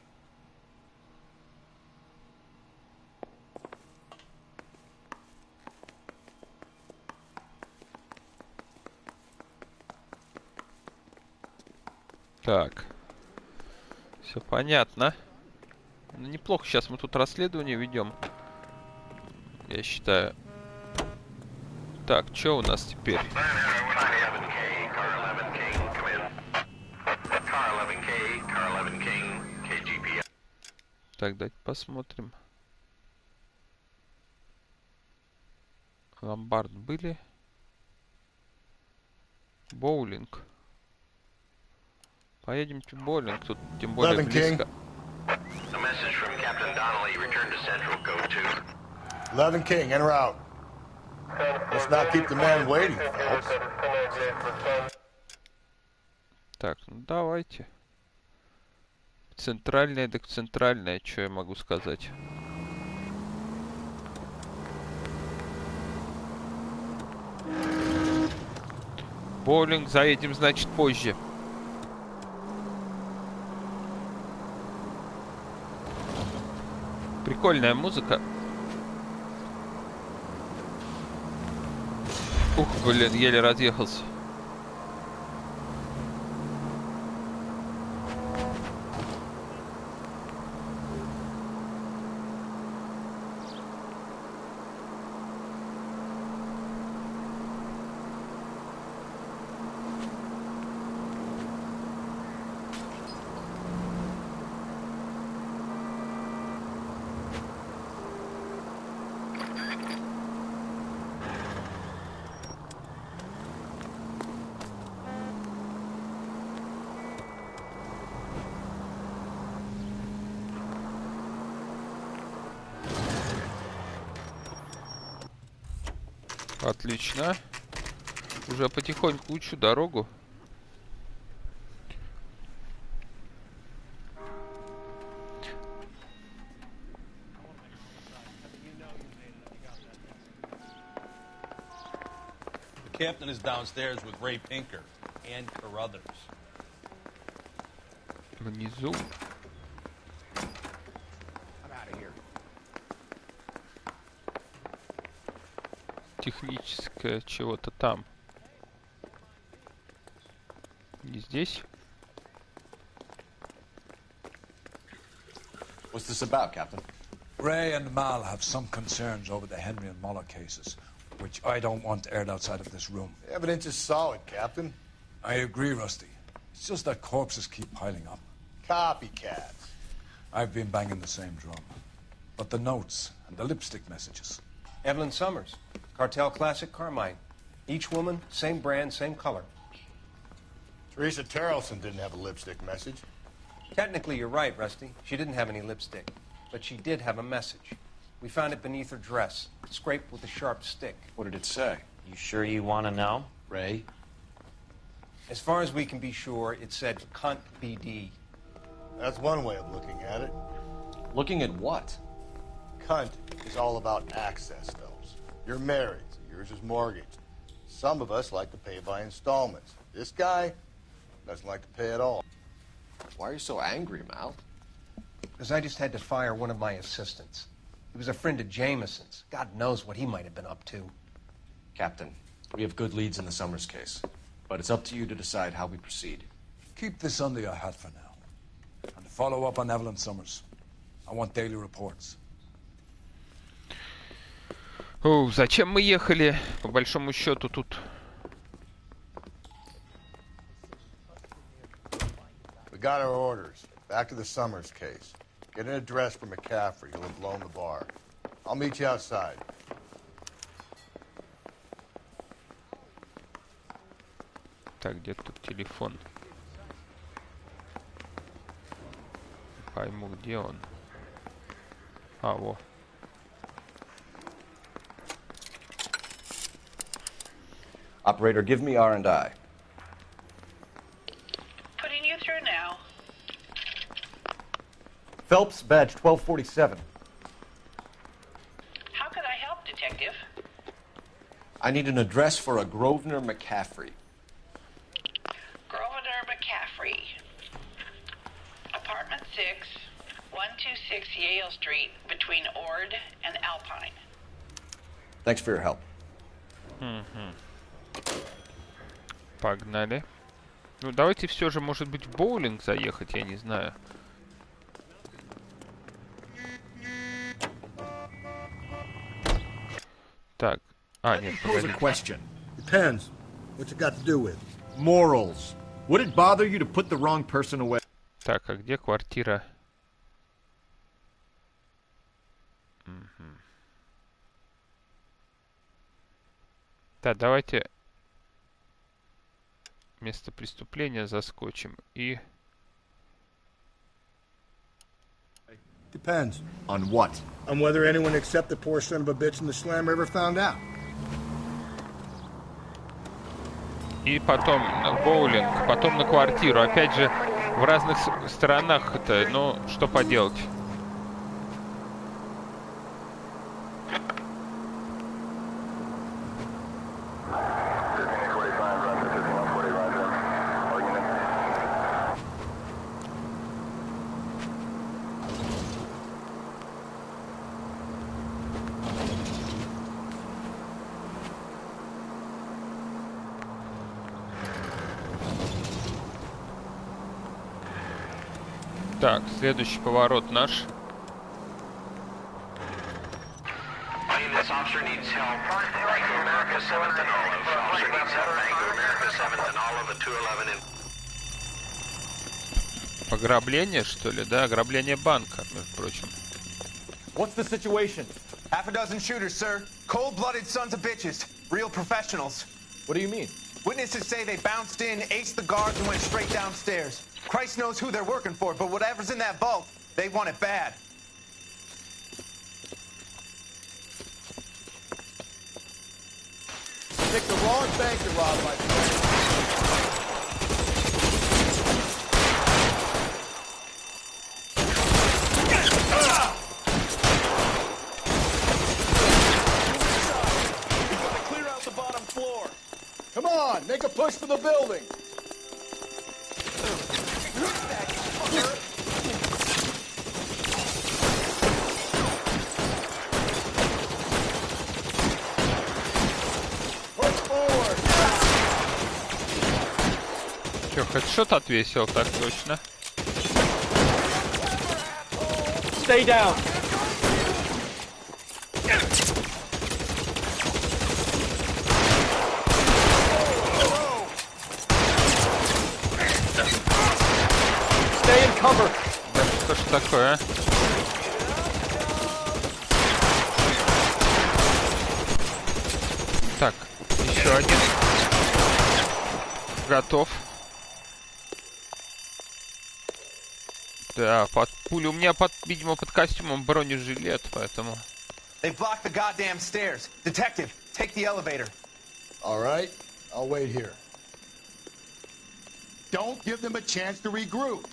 Speaker 1: Так. Все понятно. Ну, неплохо сейчас мы тут расследование ведем. Я считаю. Так, что у нас теперь? Так, давайте посмотрим. Ломбард были. Боулинг. Поедемте в боулинг, тут тем более близко.
Speaker 6: 11 King, en route. Let's not keep the man waiting, folks.
Speaker 1: Так, ну давайте. Центральная, так центральная, что я могу сказать? Боулинг заедем, значит, позже. Прикольная музыка. Ух, блин, еле разъехался. Отлично. Уже потихоньку учу дорогу.
Speaker 11: The captain is downstairs with Ray Pinker and Carruthers.
Speaker 1: Внизу. Техническое чего-то там. Не здесь.
Speaker 3: What's this about, Captain?
Speaker 2: Ray and Mal have some concerns over the Henry and Muller cases, which I don't want aired outside of this room.
Speaker 6: The evidence is solid, Captain.
Speaker 2: I agree, Rusty. It's just that corpses keep piling up.
Speaker 6: Copycats.
Speaker 2: I've been banging the same drum. But the notes and the lipstick messages.
Speaker 14: Evelyn Summers, Cartel Classic Carmine. Each woman, same brand, same color.
Speaker 6: Teresa Terrelson didn't have a lipstick message.
Speaker 14: Technically, you're right, Rusty. She didn't have any lipstick. But she did have a message. We found it beneath her dress, scraped with a sharp stick.
Speaker 3: What did it say?
Speaker 15: You sure you want to know?
Speaker 3: Ray?
Speaker 14: As far as we can be sure, it said cunt BD.
Speaker 6: That's one way of looking at it.
Speaker 3: Looking at what?
Speaker 6: Cunt is all about access, Phelps. You're married, so yours is mortgaged. Some of us like to pay by installments. This guy doesn't like to pay at all.
Speaker 3: Why are you so angry, Mal?
Speaker 14: Because I just had to fire one of my assistants. He was a friend of Jameson's. God knows what he might have been up to.
Speaker 3: Captain, we have good leads in the Summers case, but it's up to you to decide how we proceed.
Speaker 2: Keep this under your hat for now. And follow up on Evelyn Summers. I want daily reports.
Speaker 1: О, зачем мы ехали? По большому счету тут.
Speaker 6: We got our orders. Back to the Summers case. Get an address for McCaffrey. He'll have blown the bar. I'll meet you outside.
Speaker 1: Так, где тут телефон? Не пойму, где он. А, во.
Speaker 5: Operator, give me R&I.
Speaker 17: Putting you through now.
Speaker 5: Phelps, badge 1247.
Speaker 17: How could I help, Detective?
Speaker 3: I need an address for a Grosvenor McCaffrey.
Speaker 17: Grosvenor McCaffrey. Apartment 6, 126 Yale Street, between Ord and Alpine.
Speaker 5: Thanks for your help.
Speaker 1: Погнали. Ну, давайте все же, может быть, в боулинг заехать, я не знаю. Так. А, нет,
Speaker 18: Pose a
Speaker 1: погоди.
Speaker 18: question. Depends. What's it got to do with? Morals. Would it bother you to put the wrong person away?
Speaker 1: Так, а где квартира? Да, давайте место преступления заскочим и...
Speaker 18: Depends. On what? On whether anyone except the poor son of a bitch in the slammer ever found out.
Speaker 1: И потом на боулинг, потом на квартиру. Опять же, в разных сторонах это, ну, что поделать. Так, следующий поворот наш.
Speaker 9: This officer needs help. Bank of America 7th and Olive. Officer needs help. Bank of America 7th and Olive at 211 in...
Speaker 1: Ограбление, что ли? Да, ограбление банка, между прочим.
Speaker 12: What's the situation? Half a dozen shooters, sir. Cold-blooded sons of bitches. Real professionals.
Speaker 5: What do you mean?
Speaker 12: Witnesses say they bounced in, aced the guards, and went straight downstairs. Christ knows who they're working for, but whatever's in that vault, they want it bad.
Speaker 18: Pick the wrong bank to rob, my friend.
Speaker 19: We've got to clear out the bottom floor. Come on, make a push for the building.
Speaker 1: Че, хедшот отвесил, так точно.
Speaker 5: Stay down. Stay in cover.
Speaker 1: Да что ж такое, а? Так, еще один. Готов. Да, под пулю. У меня, видимо, под костюмом бронежилет, поэтому...
Speaker 12: They've blocked the goddamn stairs. Detective, take the elevator.
Speaker 18: All right, I'll wait here. Don't give them a chance to regroup.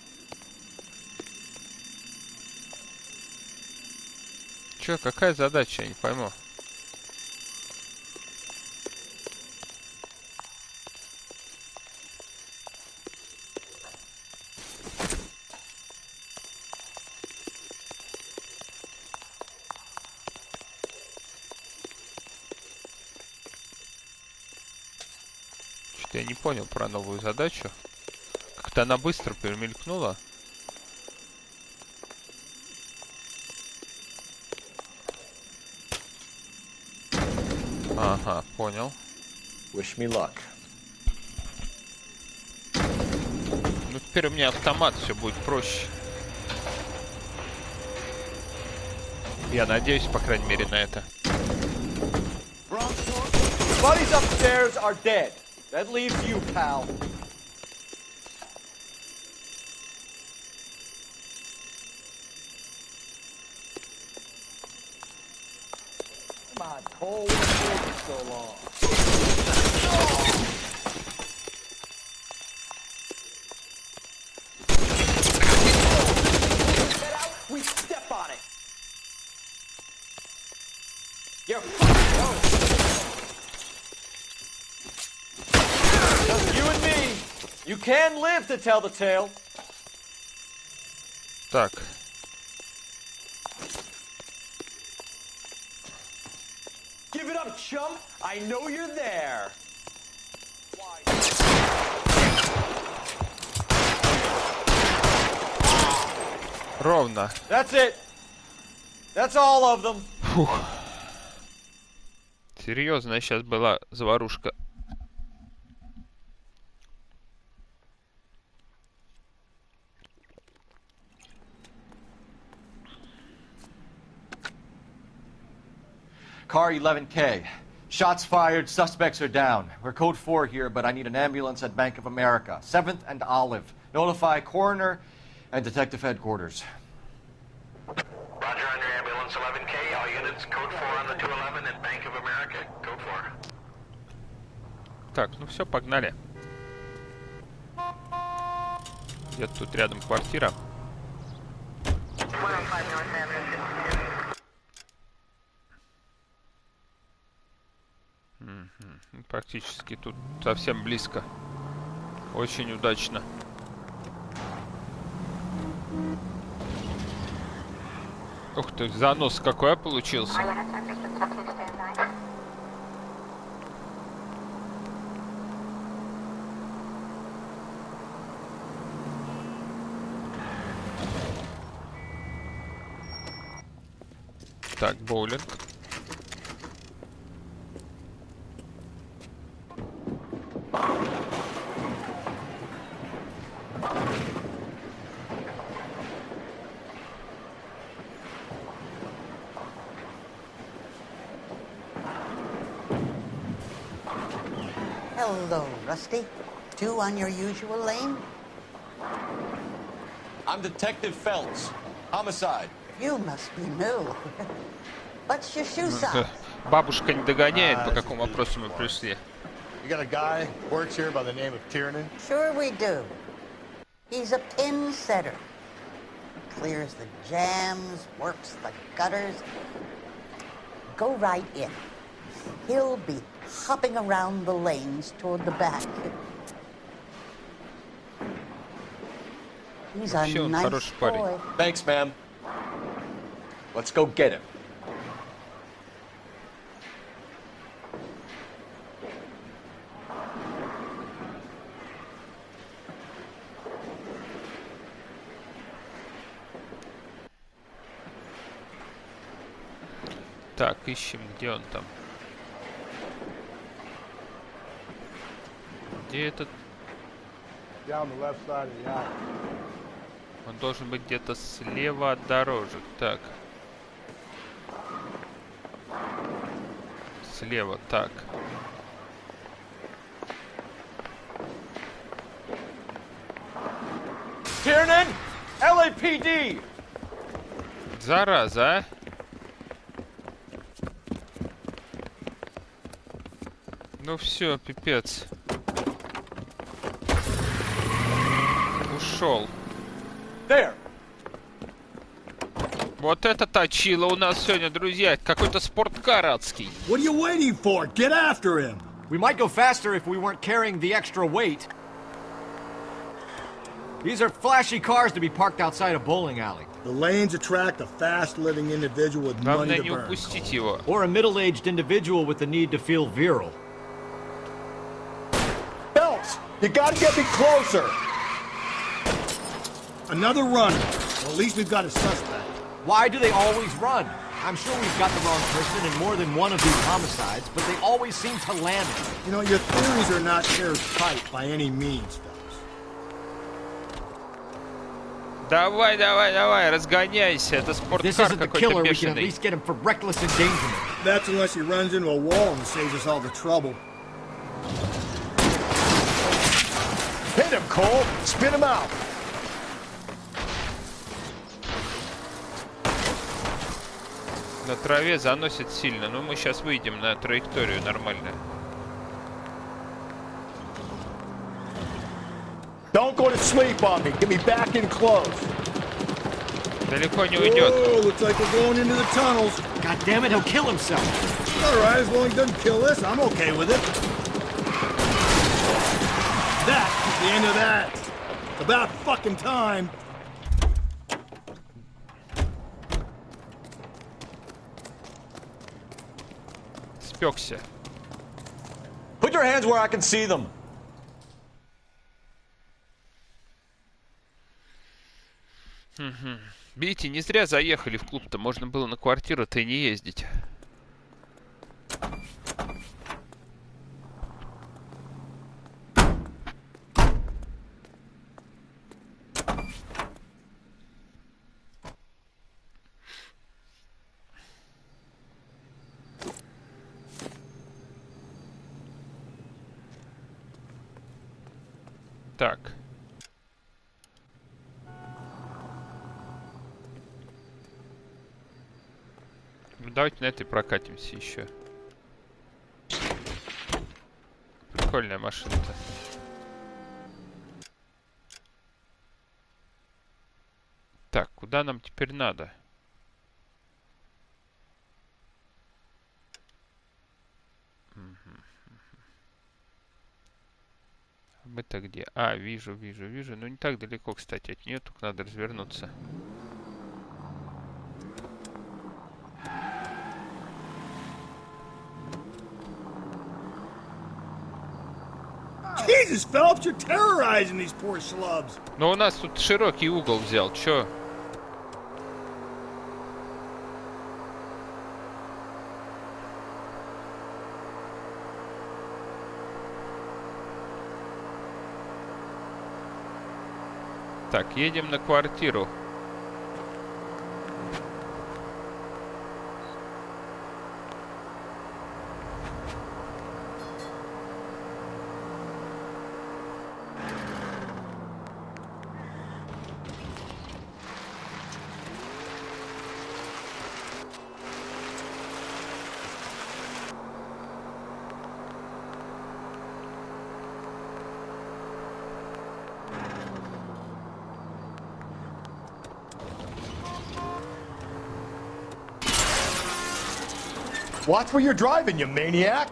Speaker 1: Че, какая задача, я не пойму. Что-то я не понял про новую задачу. Как-то она быстро перемелькнула. Ага, понял.
Speaker 5: Wish me luck.
Speaker 1: Ну, теперь у меня автомат, все будет проще. Я надеюсь, по крайней мере, на это.
Speaker 5: The bodies upstairs are dead. That leaves you, pal. Come on, Cole. What's taking so long? Just you and me. You can live to tell the tale.
Speaker 1: Так.
Speaker 5: Give it up, chump. I know you're there.
Speaker 1: Ровно.
Speaker 5: That's it. That's all of them.
Speaker 1: Фух. Серьезная сейчас была заварушка.
Speaker 5: Car 11K. Shots fired, suspects are down. We're code 4 here, but I need an ambulance at Bank of America. 7th and Olive. Notify coroner and detective headquarters.
Speaker 9: Roger on your ambulance 11K. All units, code 4 on the 211 at Bank of America. Code 4.
Speaker 1: Так, ну все, погнали. Где-то тут рядом квартира. Практически тут совсем близко. Очень удачно. Ух ты, занос какой получился. Так, боулинг.
Speaker 8: Hello, Rusty. 2 on your usual lane?
Speaker 5: I'm Detective Phelps. Homicide.
Speaker 8: You must be new. What's your shoe size?
Speaker 1: Бабушка не догоняет, по какому вопросу мы пришли.
Speaker 6: You got a guy who works here by the name of Tiernan?
Speaker 8: Sure we do. He's a pin setter. Clears the jams, works the gutters. Go right in. He'll be hopping around the lanes toward the back. He's a nice boy.
Speaker 5: Thanks, ma'am. Let's go get him.
Speaker 1: Так, ищем, где он там. Где этот?
Speaker 19: Down the left side of the alley.
Speaker 1: Он должен быть где-то слева от дорожек. Так. Слева, так.
Speaker 5: Tiernan! LAPD!
Speaker 1: Зараза, а? Ну все, пипец. Ушел.
Speaker 5: There.
Speaker 1: Вот это точило у нас сегодня, друзья. Какой-то спорткар адский.
Speaker 18: What are you waiting for? Get after him.
Speaker 5: We might go faster if we weren't carrying the extra weight. These are flashy cars to be parked outside a bowling alley.
Speaker 18: The lanes attract a fast-living individual with money
Speaker 1: Главное
Speaker 18: to
Speaker 1: не
Speaker 18: burn.
Speaker 1: упустить его.
Speaker 5: Or a middle-aged individual with the need to feel virile.
Speaker 18: Phelps, you gotta get me closer. Another runner. Well, at least we've got a suspect.
Speaker 5: Why do they always run? I'm sure we've got the wrong person in more than one of these homicides, but they always seem to land it.
Speaker 18: You know, your theories are not airtight by any means, Phelps.
Speaker 1: Давай, давай, давай, разгоняйся. Это
Speaker 5: This
Speaker 1: спорткар
Speaker 5: isn't the
Speaker 1: какой-то
Speaker 5: killer, we can at
Speaker 1: бешеный.
Speaker 5: least get him for reckless endangerment.
Speaker 18: That's unless he runs into a wall and saves us all the trouble. Hit him, Cole! Spin him out!
Speaker 1: На траве заносит сильно, но мы сейчас выйдем на траекторию нормально.
Speaker 18: Don't go to sleep on me. Get me back in close.
Speaker 1: Далеко не уйдет.
Speaker 18: Oh, looks like we're going into the tunnels.
Speaker 5: God damn it, he'll kill himself.
Speaker 18: All right, as long as it doesn't kill us, I'm okay with it. That's the end of that. It's about fucking time.
Speaker 1: Спекся.
Speaker 5: Put your hands where I can see them.
Speaker 1: Видите, не зря заехали в клуб-то. Можно было на квартиру-то и не ездить. Так. Ну, давайте на этой прокатимся еще. Прикольная машина-то. Так, куда нам теперь надо? Мы-то где? А, вижу. Ну, не так далеко, кстати, от нее, только надо развернуться.
Speaker 18: Jesus, Phelps, you're terrorizing these poor schlubs.
Speaker 1: Но у нас тут широкий угол взял, чё? Так, едем на квартиру.
Speaker 18: Watch where you're driving, you maniac.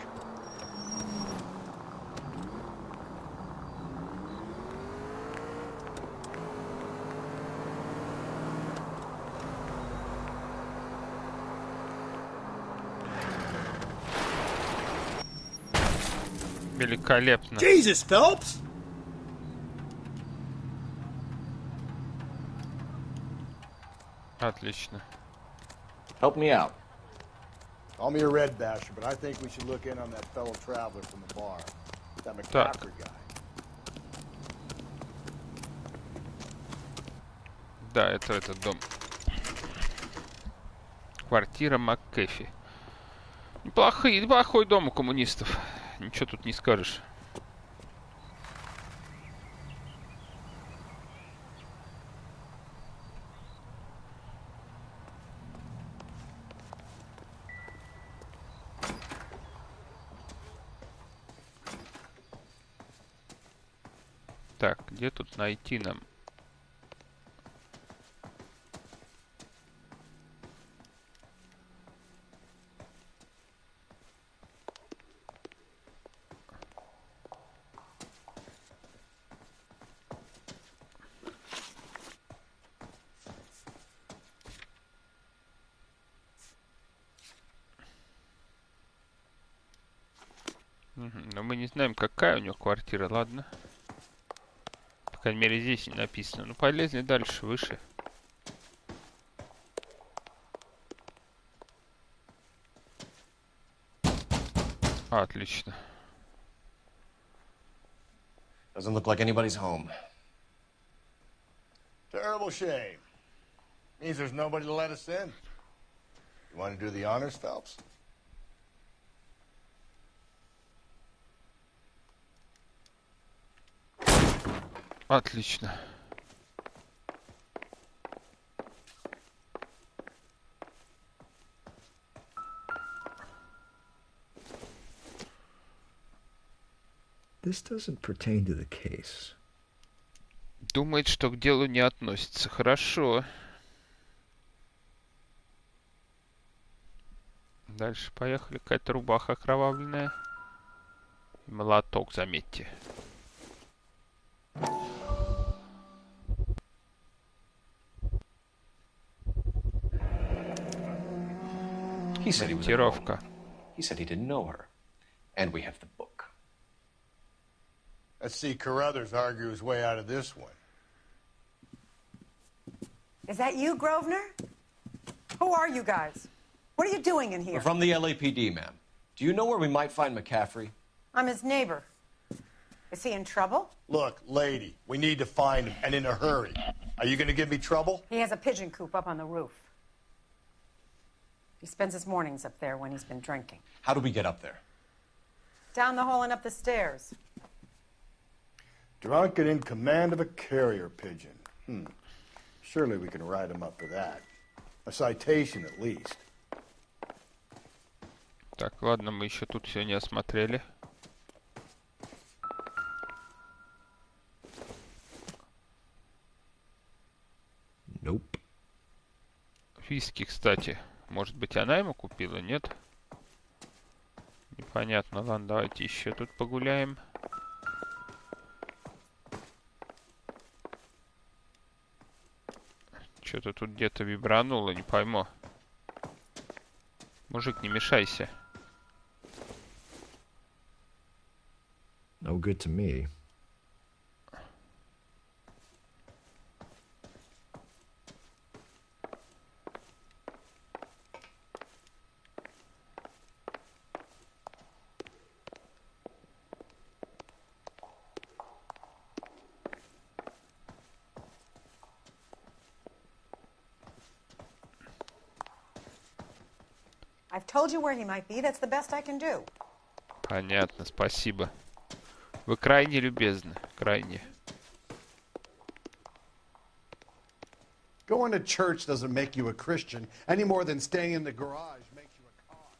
Speaker 1: Великолепно.
Speaker 18: Jesus, Phelps.
Speaker 1: Отлично.
Speaker 5: Help me out.
Speaker 6: Call me a red basher, but I think we should look in on that fellow traveler from the bar. That
Speaker 1: Так.
Speaker 6: McCaffrey guy.
Speaker 1: Да, это этот дом. Квартира МакКэфи. Неплохой дом у коммунистов. Ничего тут не скажешь. Так, где тут найти нам? Но мы не знаем, какая у него квартира, ладно? По крайней мере, здесь не написано. Ну, полезли дальше, выше. Отлично.
Speaker 5: Doesn't look like anybody's home.
Speaker 6: Terrible shame. Means there's nobody to let us in. You want to do the honors, Phelps?
Speaker 1: Отлично.
Speaker 7: This doesn't pertain to the case.
Speaker 1: Думает, что к делу не относится. Хорошо. Дальше поехали. Какая-то рубаха окровавленная. И молоток, заметьте.
Speaker 3: He said he was
Speaker 1: Монтировка.
Speaker 3: He said he didn't know her. And we have the book.
Speaker 6: Let's see Carruthers argue his way out of this one.
Speaker 4: Is that you, Grosvenor? Who are you guys? What are you doing in here?
Speaker 3: We're from the LAPD, ma'am. Do you know where we might find McCaffrey?
Speaker 4: I'm his neighbor. Is he in trouble?
Speaker 6: Look, lady, we need to find him, and in a hurry. Are you going to give me trouble?
Speaker 4: He has a pigeon coop up on the roof. He spends his mornings up there when he's been drinking.
Speaker 3: How do we get up there?
Speaker 4: Down the hall and up the stairs.
Speaker 6: Drunk and in command of a carrier pigeon. Surely we can write him up for that. A citation at least.
Speaker 1: Так, ладно, мы еще тут все не осмотрели.
Speaker 7: Nope.
Speaker 1: Виски, кстати. Может быть, она ему купила, нет? Непонятно. Ладно, давайте еще тут погуляем. Что-то тут где-то вибрануло, не пойму. Мужик, не мешайся.
Speaker 7: No good to me.
Speaker 4: I've told you where he might be. That's the best I can do.
Speaker 1: Понятно, спасибо. Вы крайне любезны, крайне.
Speaker 22: Going to church doesn't make you a Christian any more than staying in the garage makes you a cop.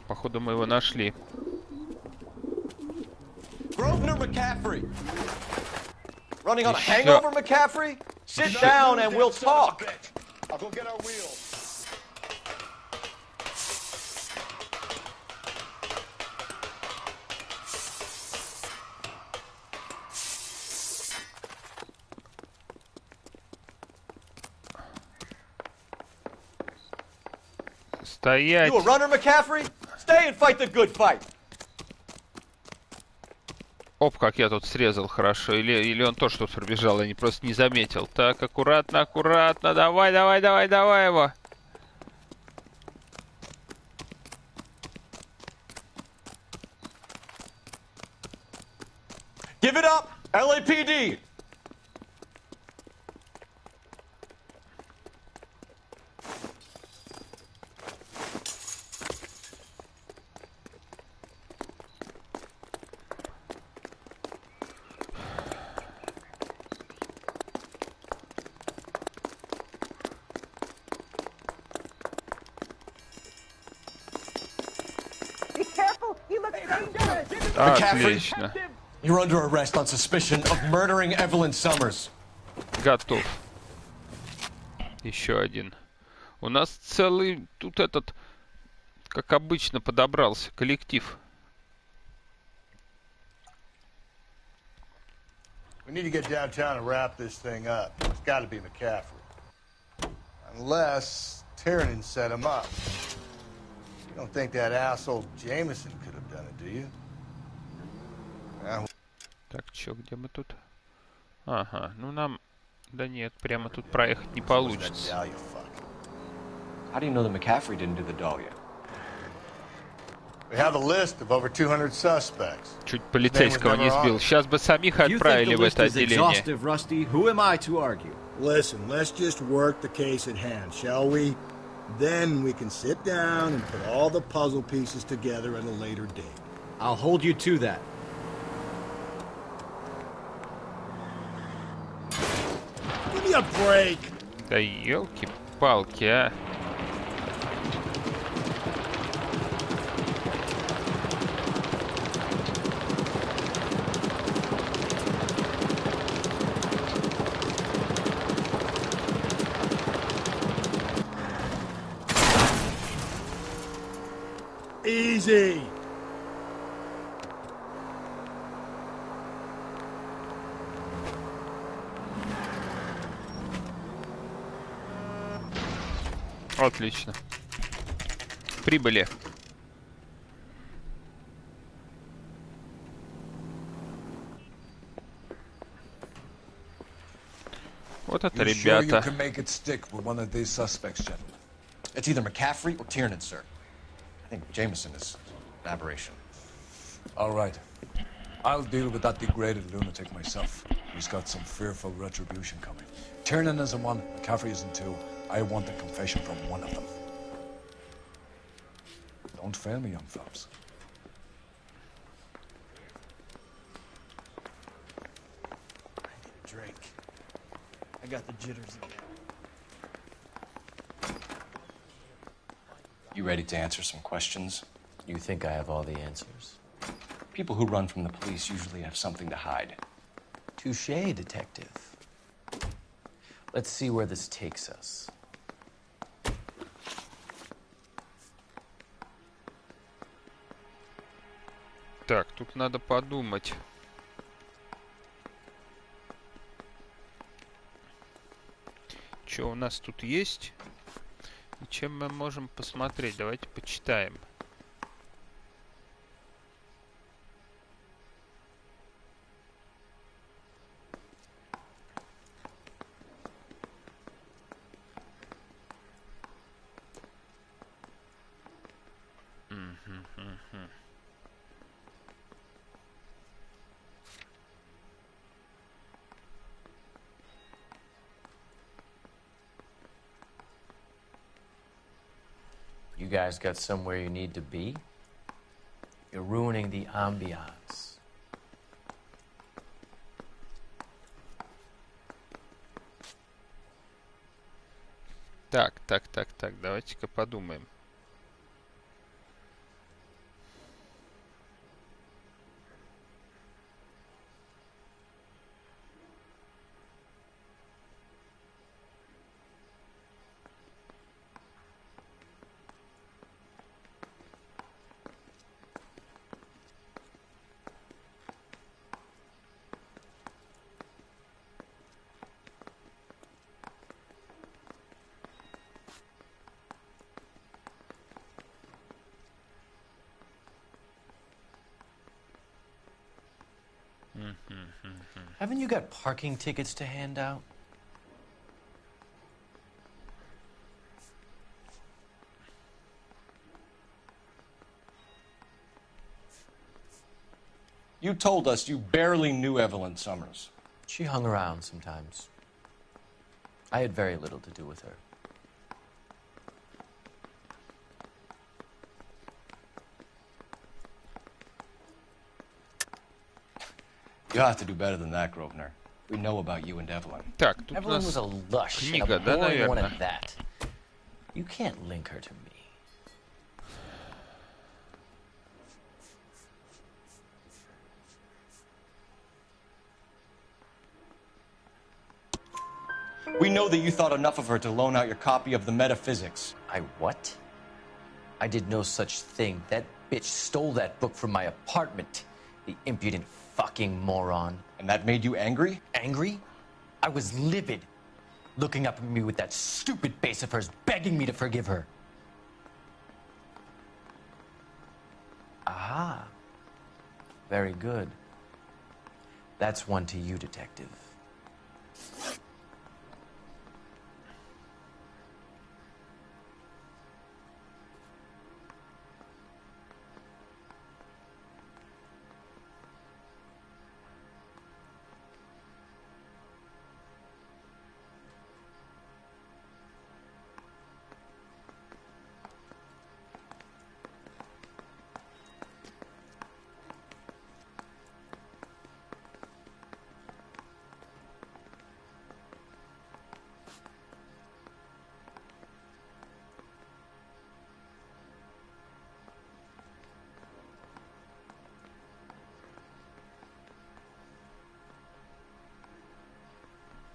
Speaker 1: Походу мы его нашли.
Speaker 5: Grosvenor McCaffrey. Running on a hangover, McCaffrey? Sit down and we'll talk.
Speaker 6: I'll go get our wheels.
Speaker 1: Стоять!
Speaker 5: You a runner, McCaffrey? Stay and fight the good fight.
Speaker 1: Оп, как я тут срезал хорошо. Или он тоже тут пробежал, я просто не заметил. Так, аккуратно, аккуратно. Давай, давай, давай, давай его.
Speaker 5: Give it up, LAPD.
Speaker 4: Be careful. He looks dangerous.
Speaker 1: Отлично.
Speaker 5: You're under arrest on suspicion of murdering Evelyn Summers.
Speaker 1: Готов. Еще один. У нас целый тут этот, как обычно, подобрался коллектив.
Speaker 6: We need to get downtown and wrap this thing up. It's got to be McCaffrey. Unless Tiernan set him up. You don't think that asshole Jameson could have done it, do you?
Speaker 1: Так, чё, где мы тут? Ага, ну нам... Да нет, прямо тут проехать не получится.
Speaker 3: How do you know that McCaffrey didn't do the Dahlia?
Speaker 6: We have a list of over 200 suspects.
Speaker 1: Чуть полицейского не сбил. Сейчас бы самих отправили в это отделение.
Speaker 18: Rusty, who am I to argue?
Speaker 7: Listen, let's just work the case at hand, shall we? Then we can sit down and put all the puzzle pieces together at a later date.
Speaker 18: I'll hold you to that.
Speaker 7: Give me a break.
Speaker 1: Да елки-палки, а.
Speaker 7: Easy.
Speaker 1: Отлично. Прибыли. Вот это
Speaker 2: You sure you
Speaker 1: ребята.
Speaker 2: can make it stick with one of these suspects, gentlemen?
Speaker 5: It's either McCaffrey or Tiernan, sir. I think Jameson is an aberration.
Speaker 2: All right. I'll deal with that degraded lunatic myself. He's got some fearful retribution coming. Tiernan isn't one, McCaffrey isn't two. I want a confession from one of them. Don't fail me, young fellas.
Speaker 10: Drink. I got the jitters again.
Speaker 5: You ready to answer some questions?
Speaker 20: You think I have all the answers?
Speaker 5: People who run from the police usually have something to hide.
Speaker 20: Touché, detective. Let's see where this takes us.
Speaker 1: Так, тут надо подумать. Что у нас тут есть? И чем мы можем посмотреть? Давайте почитаем.
Speaker 20: You guys got somewhere you need to be? You're ruining the ambiance.
Speaker 1: Так, давайте-ка подумаем.
Speaker 20: Haven't you got parking tickets to hand out?
Speaker 5: You told us you barely knew Evelyn Summers.
Speaker 20: She hung around sometimes. I had very little to do with her.
Speaker 5: You'll have to do better than that, Grosvenor. We know about you and Evelyn.
Speaker 1: Так, тут у
Speaker 20: Evelyn
Speaker 1: нас
Speaker 20: was a lush and
Speaker 1: книга,
Speaker 20: a
Speaker 1: да,
Speaker 20: boring one
Speaker 1: наверное?
Speaker 20: at that. You can't link her to me.
Speaker 5: We know that you thought enough of her to loan out your copy of the Metaphysics.
Speaker 20: I what? I did no such thing. That bitch stole that book from my apartment. The impudent fucking moron.
Speaker 5: And that made you angry?
Speaker 20: Angry? I was livid. Looking up at me with that stupid face of hers, begging me to forgive her. Aha. Very good. That's one to you, detective.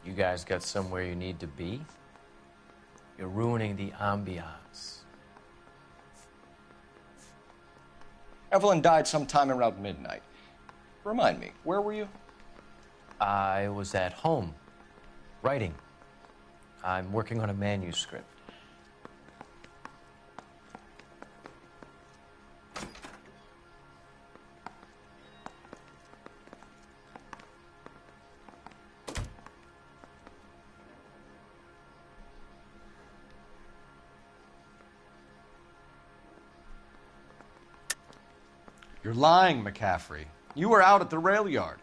Speaker 20: You guys got somewhere you need to be? You're ruining the ambiance.
Speaker 5: Evelyn died sometime around midnight. Remind me, where were you?
Speaker 20: I was at home, writing. I'm working on a manuscript.
Speaker 5: You're lying, McCaffrey. You were out at the rail yard.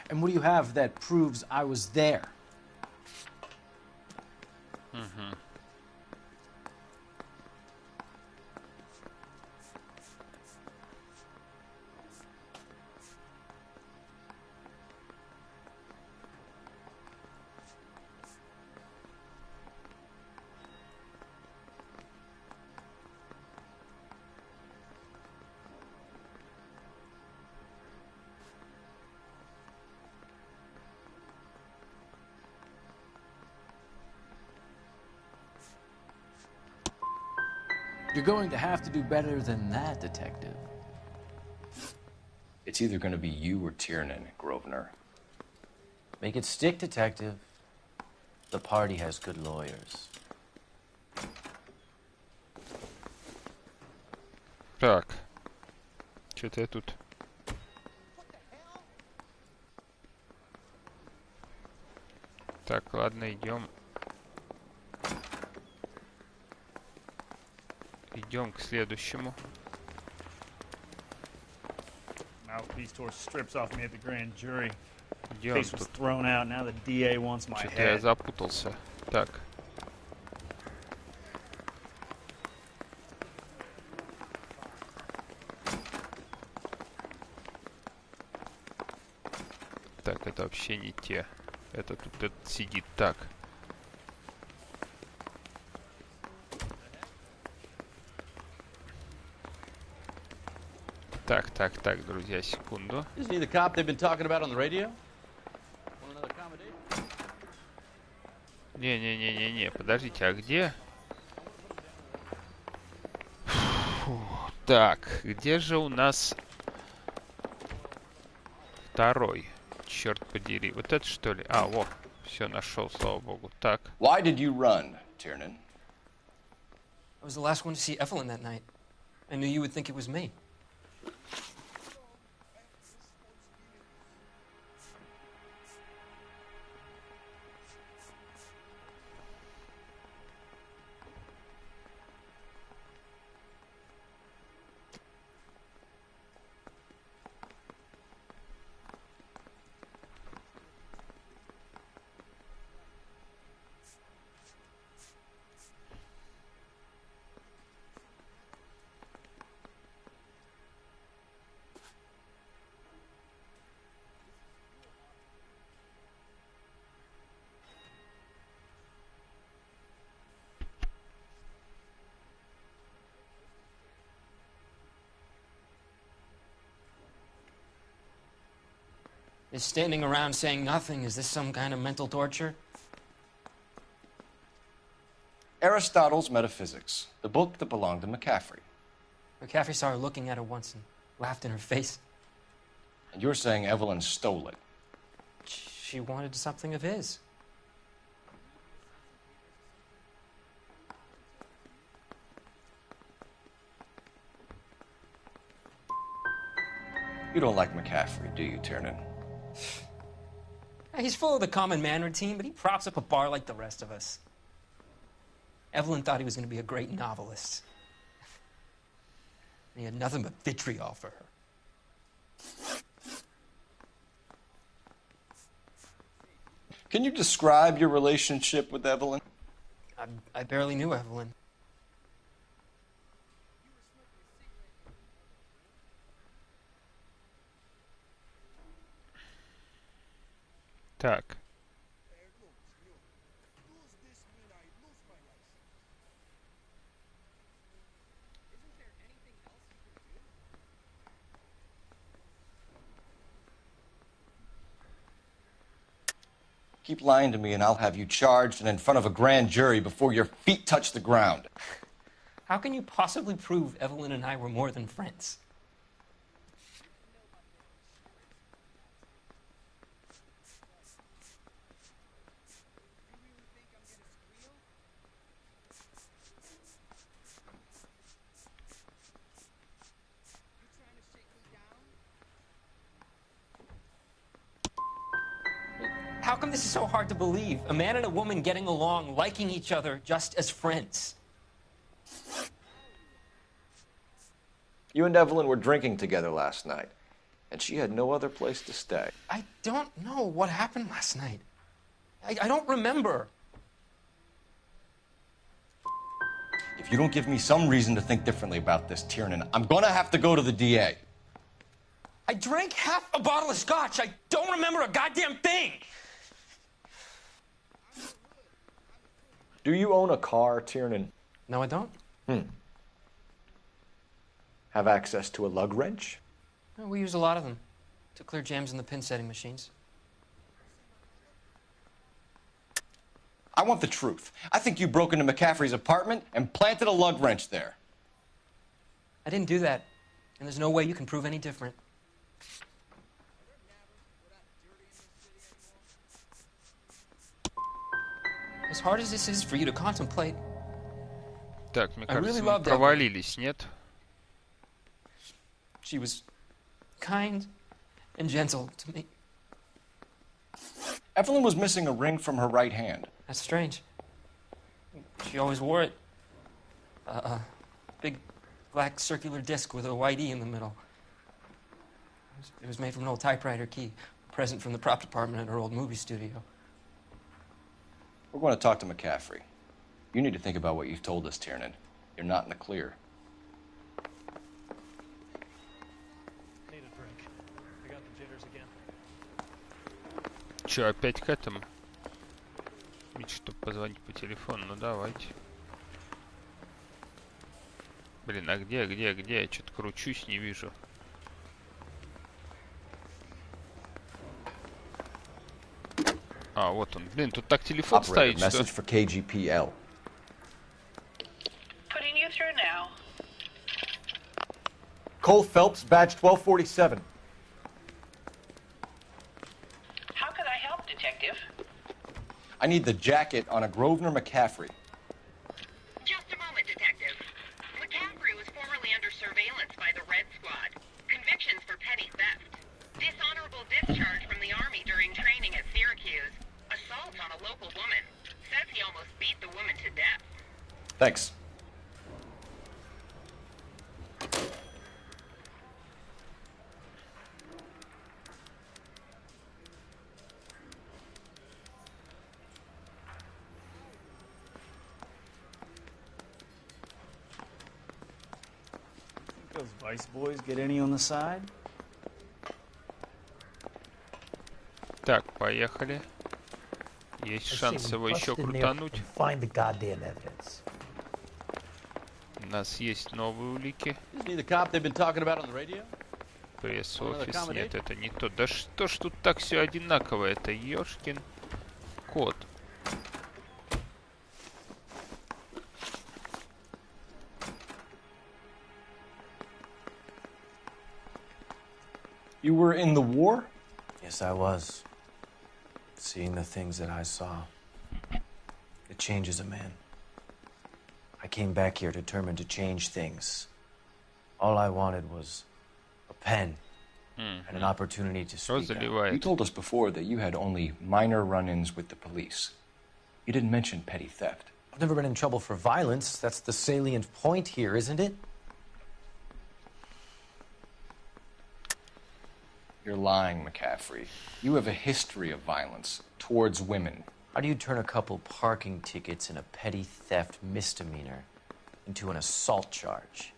Speaker 10: And what do you have that proves I was there?
Speaker 1: Mhm.
Speaker 10: You're going to have to do better than that, Detective.
Speaker 5: It's either going to be you or Tiernan, Grosvenor.
Speaker 20: Make it stick, Detective. The party has good lawyers.
Speaker 1: Так. Что-то я тут... Так, ладно, идем. Идем к следующему.
Speaker 13: Mouthpiece tore strips off me at the grand jury.
Speaker 1: Идем
Speaker 13: Case was
Speaker 1: тут.
Speaker 13: thrown out. Now the DA wants my
Speaker 1: Что-то я
Speaker 13: head.
Speaker 1: запутался. Так. Так, это вообще не те. Это тут этот сидит. Так. Так, друзья, секунду.
Speaker 11: Isn't he the cop they've been talking about on the radio? Want another accommodation?
Speaker 1: Не, подождите, а где? Фу, так, где же у нас второй? Черт подери, вот это что ли? А, во, все нашел, слава богу. Так.
Speaker 5: Why did you run, Tiernan?
Speaker 16: I was the last one to see Evelyn that night. I knew you would think it was me. Is standing around saying nothing, is this some kind of mental torture?
Speaker 5: Aristotle's Metaphysics, the book that belonged to McCaffrey.
Speaker 16: McCaffrey saw her looking at her once and laughed in her face.
Speaker 5: And you're saying Evelyn stole it.
Speaker 16: She wanted something of his.
Speaker 5: You don't like McCaffrey, do you, Tiernan?
Speaker 16: He's full of the common man routine, but he props up a bar like the rest of us. Evelyn thought he was going to be a great novelist. And he had nothing but vitriol for her.
Speaker 5: Can you describe your relationship with Evelyn?
Speaker 16: I barely knew Evelyn.
Speaker 1: Так.
Speaker 5: Keep lying to me and I'll have you charged and in front of a grand jury before your feet touch the ground.
Speaker 16: How can you possibly prove Evelyn and I were more than friends? How come this is so hard to believe? A man and a woman getting along, liking each other just as friends.
Speaker 3: You and Evelyn were drinking together last night, and she had no other place to stay.
Speaker 16: I don't know what happened last night. I don't remember.
Speaker 3: If you don't give me some reason to think differently about this, Tiernan, I'm gonna have to go to the DA.
Speaker 16: I drank half a bottle of scotch. I don't remember a goddamn thing.
Speaker 3: Do you own a car, Tiernan?
Speaker 16: No, I don't.
Speaker 3: Have access to a lug wrench?
Speaker 16: No, we use a lot of them to clear jams in the pin setting machines.
Speaker 3: I want the truth. I think you broke into McCaffrey's apartment and planted a lug wrench there.
Speaker 16: I didn't do that, and there's no way you can prove any different. As hard as this is for you to contemplate,
Speaker 1: Так, мне
Speaker 16: I really
Speaker 1: кажется, мы
Speaker 16: loved
Speaker 1: провалились, нет?
Speaker 16: she was kind and gentle to me.
Speaker 3: Evelyn was missing a ring from her right hand.
Speaker 16: That's strange. She always wore it. A big black circular disc with a white E in the middle. It was made from an old typewriter key, a present from the prop department at her old movie studio.
Speaker 3: We're going to talk to McCaffrey. You need to think about what you've told us, Tiernan. You're not in the clear.
Speaker 11: Need a drink. I got the jitters again.
Speaker 1: Че, опять к этому? Ведь чтобы позвонить по телефону, ну давайте. Блин, а где? Я что-то кручусь, не вижу. А, вот он. Блин, тут так телефон
Speaker 3: Operator,
Speaker 1: стоит,
Speaker 3: message
Speaker 1: что...
Speaker 3: for KGPL.
Speaker 17: Putting you through now.
Speaker 3: Cole Phelps, badge 1247.
Speaker 17: How could I help, Detective?
Speaker 3: I need the jacket on a Grosvenor McCaffrey.
Speaker 17: Just a moment, Detective. McCaffrey was formerly under surveillance by the Red Squad. Convictions for petty theft. Dishonorable discharge from the Army during training at Syracuse. Assault on a local woman. Says he almost beat the woman to death.
Speaker 3: Thanks.
Speaker 10: Those Vice boys get any on the side?
Speaker 1: Так, поехали. Есть шанс его еще крутануть.
Speaker 15: Find the goddamn evidence.
Speaker 1: У нас есть новые улики.
Speaker 11: Isn't he the cop they've been talking about on the radio?
Speaker 1: Пресс-офис. Нет, это не то. Да что ж тут так все одинаково? Это ёшкин кот.
Speaker 3: You were in the war?
Speaker 21: Yes, I was. Seeing the things that I saw, it changes a man. I came back here determined to change things. All I wanted was a pen and an opportunity to speak out.
Speaker 3: You told us before that you had only minor run-ins with the police. You didn't mention petty theft.
Speaker 21: I've never been in trouble for violence. That's the salient point here, isn't it?
Speaker 3: You're lying, McCaffrey. You have a history of violence towards women.
Speaker 21: How do you turn a couple parking tickets and a petty theft misdemeanor into an assault charge?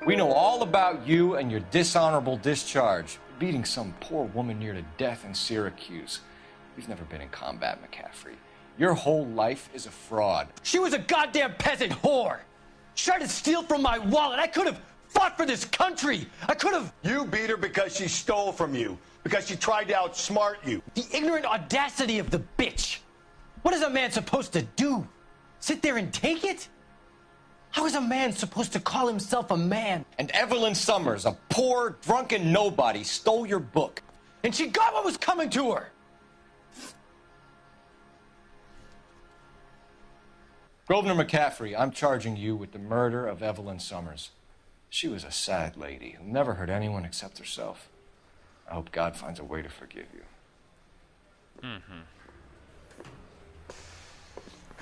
Speaker 3: We know all about you and your dishonorable discharge, beating some poor woman near to death in Syracuse. You've never been in combat, McCaffrey. Your whole life is a fraud.
Speaker 21: She was a goddamn peasant whore! She tried to steal from my wallet. I could have fought for this country. I could have...
Speaker 6: You beat her because she stole from you. Because she tried to outsmart you.
Speaker 21: The ignorant audacity of the bitch. What is a man supposed to do? Sit there and take it? How is a man supposed to call himself a man?
Speaker 3: And Evelyn Summers, a poor, drunken nobody, stole your book.
Speaker 21: And she got what was coming to her.
Speaker 3: Grosvenor McCaffrey, I'm charging you with the murder of Evelyn Summers. She was a sad lady who never hurt anyone except herself. I hope God finds a way to forgive you.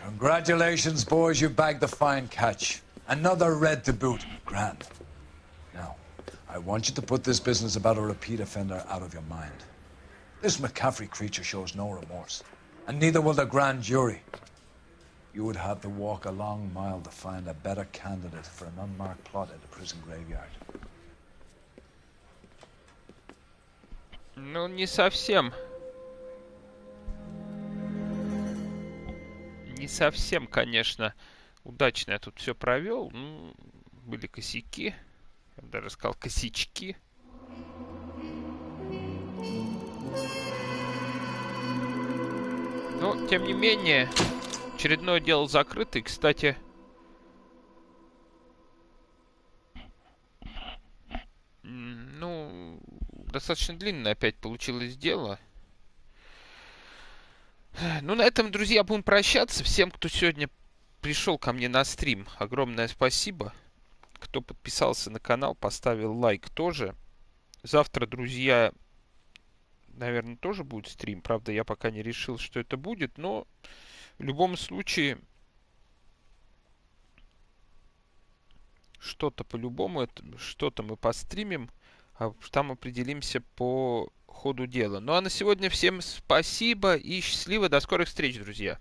Speaker 2: Congratulations, boys. You bagged the fine catch. Another red to boot. Grand. Now, I want you to put this business about a repeat offender out of your mind. This McCaffrey creature shows no remorse, and neither will the grand jury. You would have to walk a long mile to find a better candidate for an unmarked plot at the prison graveyard.
Speaker 1: Ну, не совсем. Не совсем, конечно, удачно я тут все провел. Ну, были косяки. Я бы даже сказал косячки. Но, тем не менее, очередное дело закрыто. И, кстати, ну, достаточно длинное опять получилось дело. Ну, на этом, друзья, будем прощаться. Всем, кто сегодня пришел ко мне на стрим, огромное спасибо. Кто подписался на канал, поставил лайк тоже. Завтра, друзья, наверное, тоже будет стрим. Правда, я пока не решил, что это будет. Но в любом случае, что-то по-любому, что-то мы постримим. А там определимся по ходу дела. Ну а на сегодня всем спасибо и счастливо. До скорых встреч, друзья.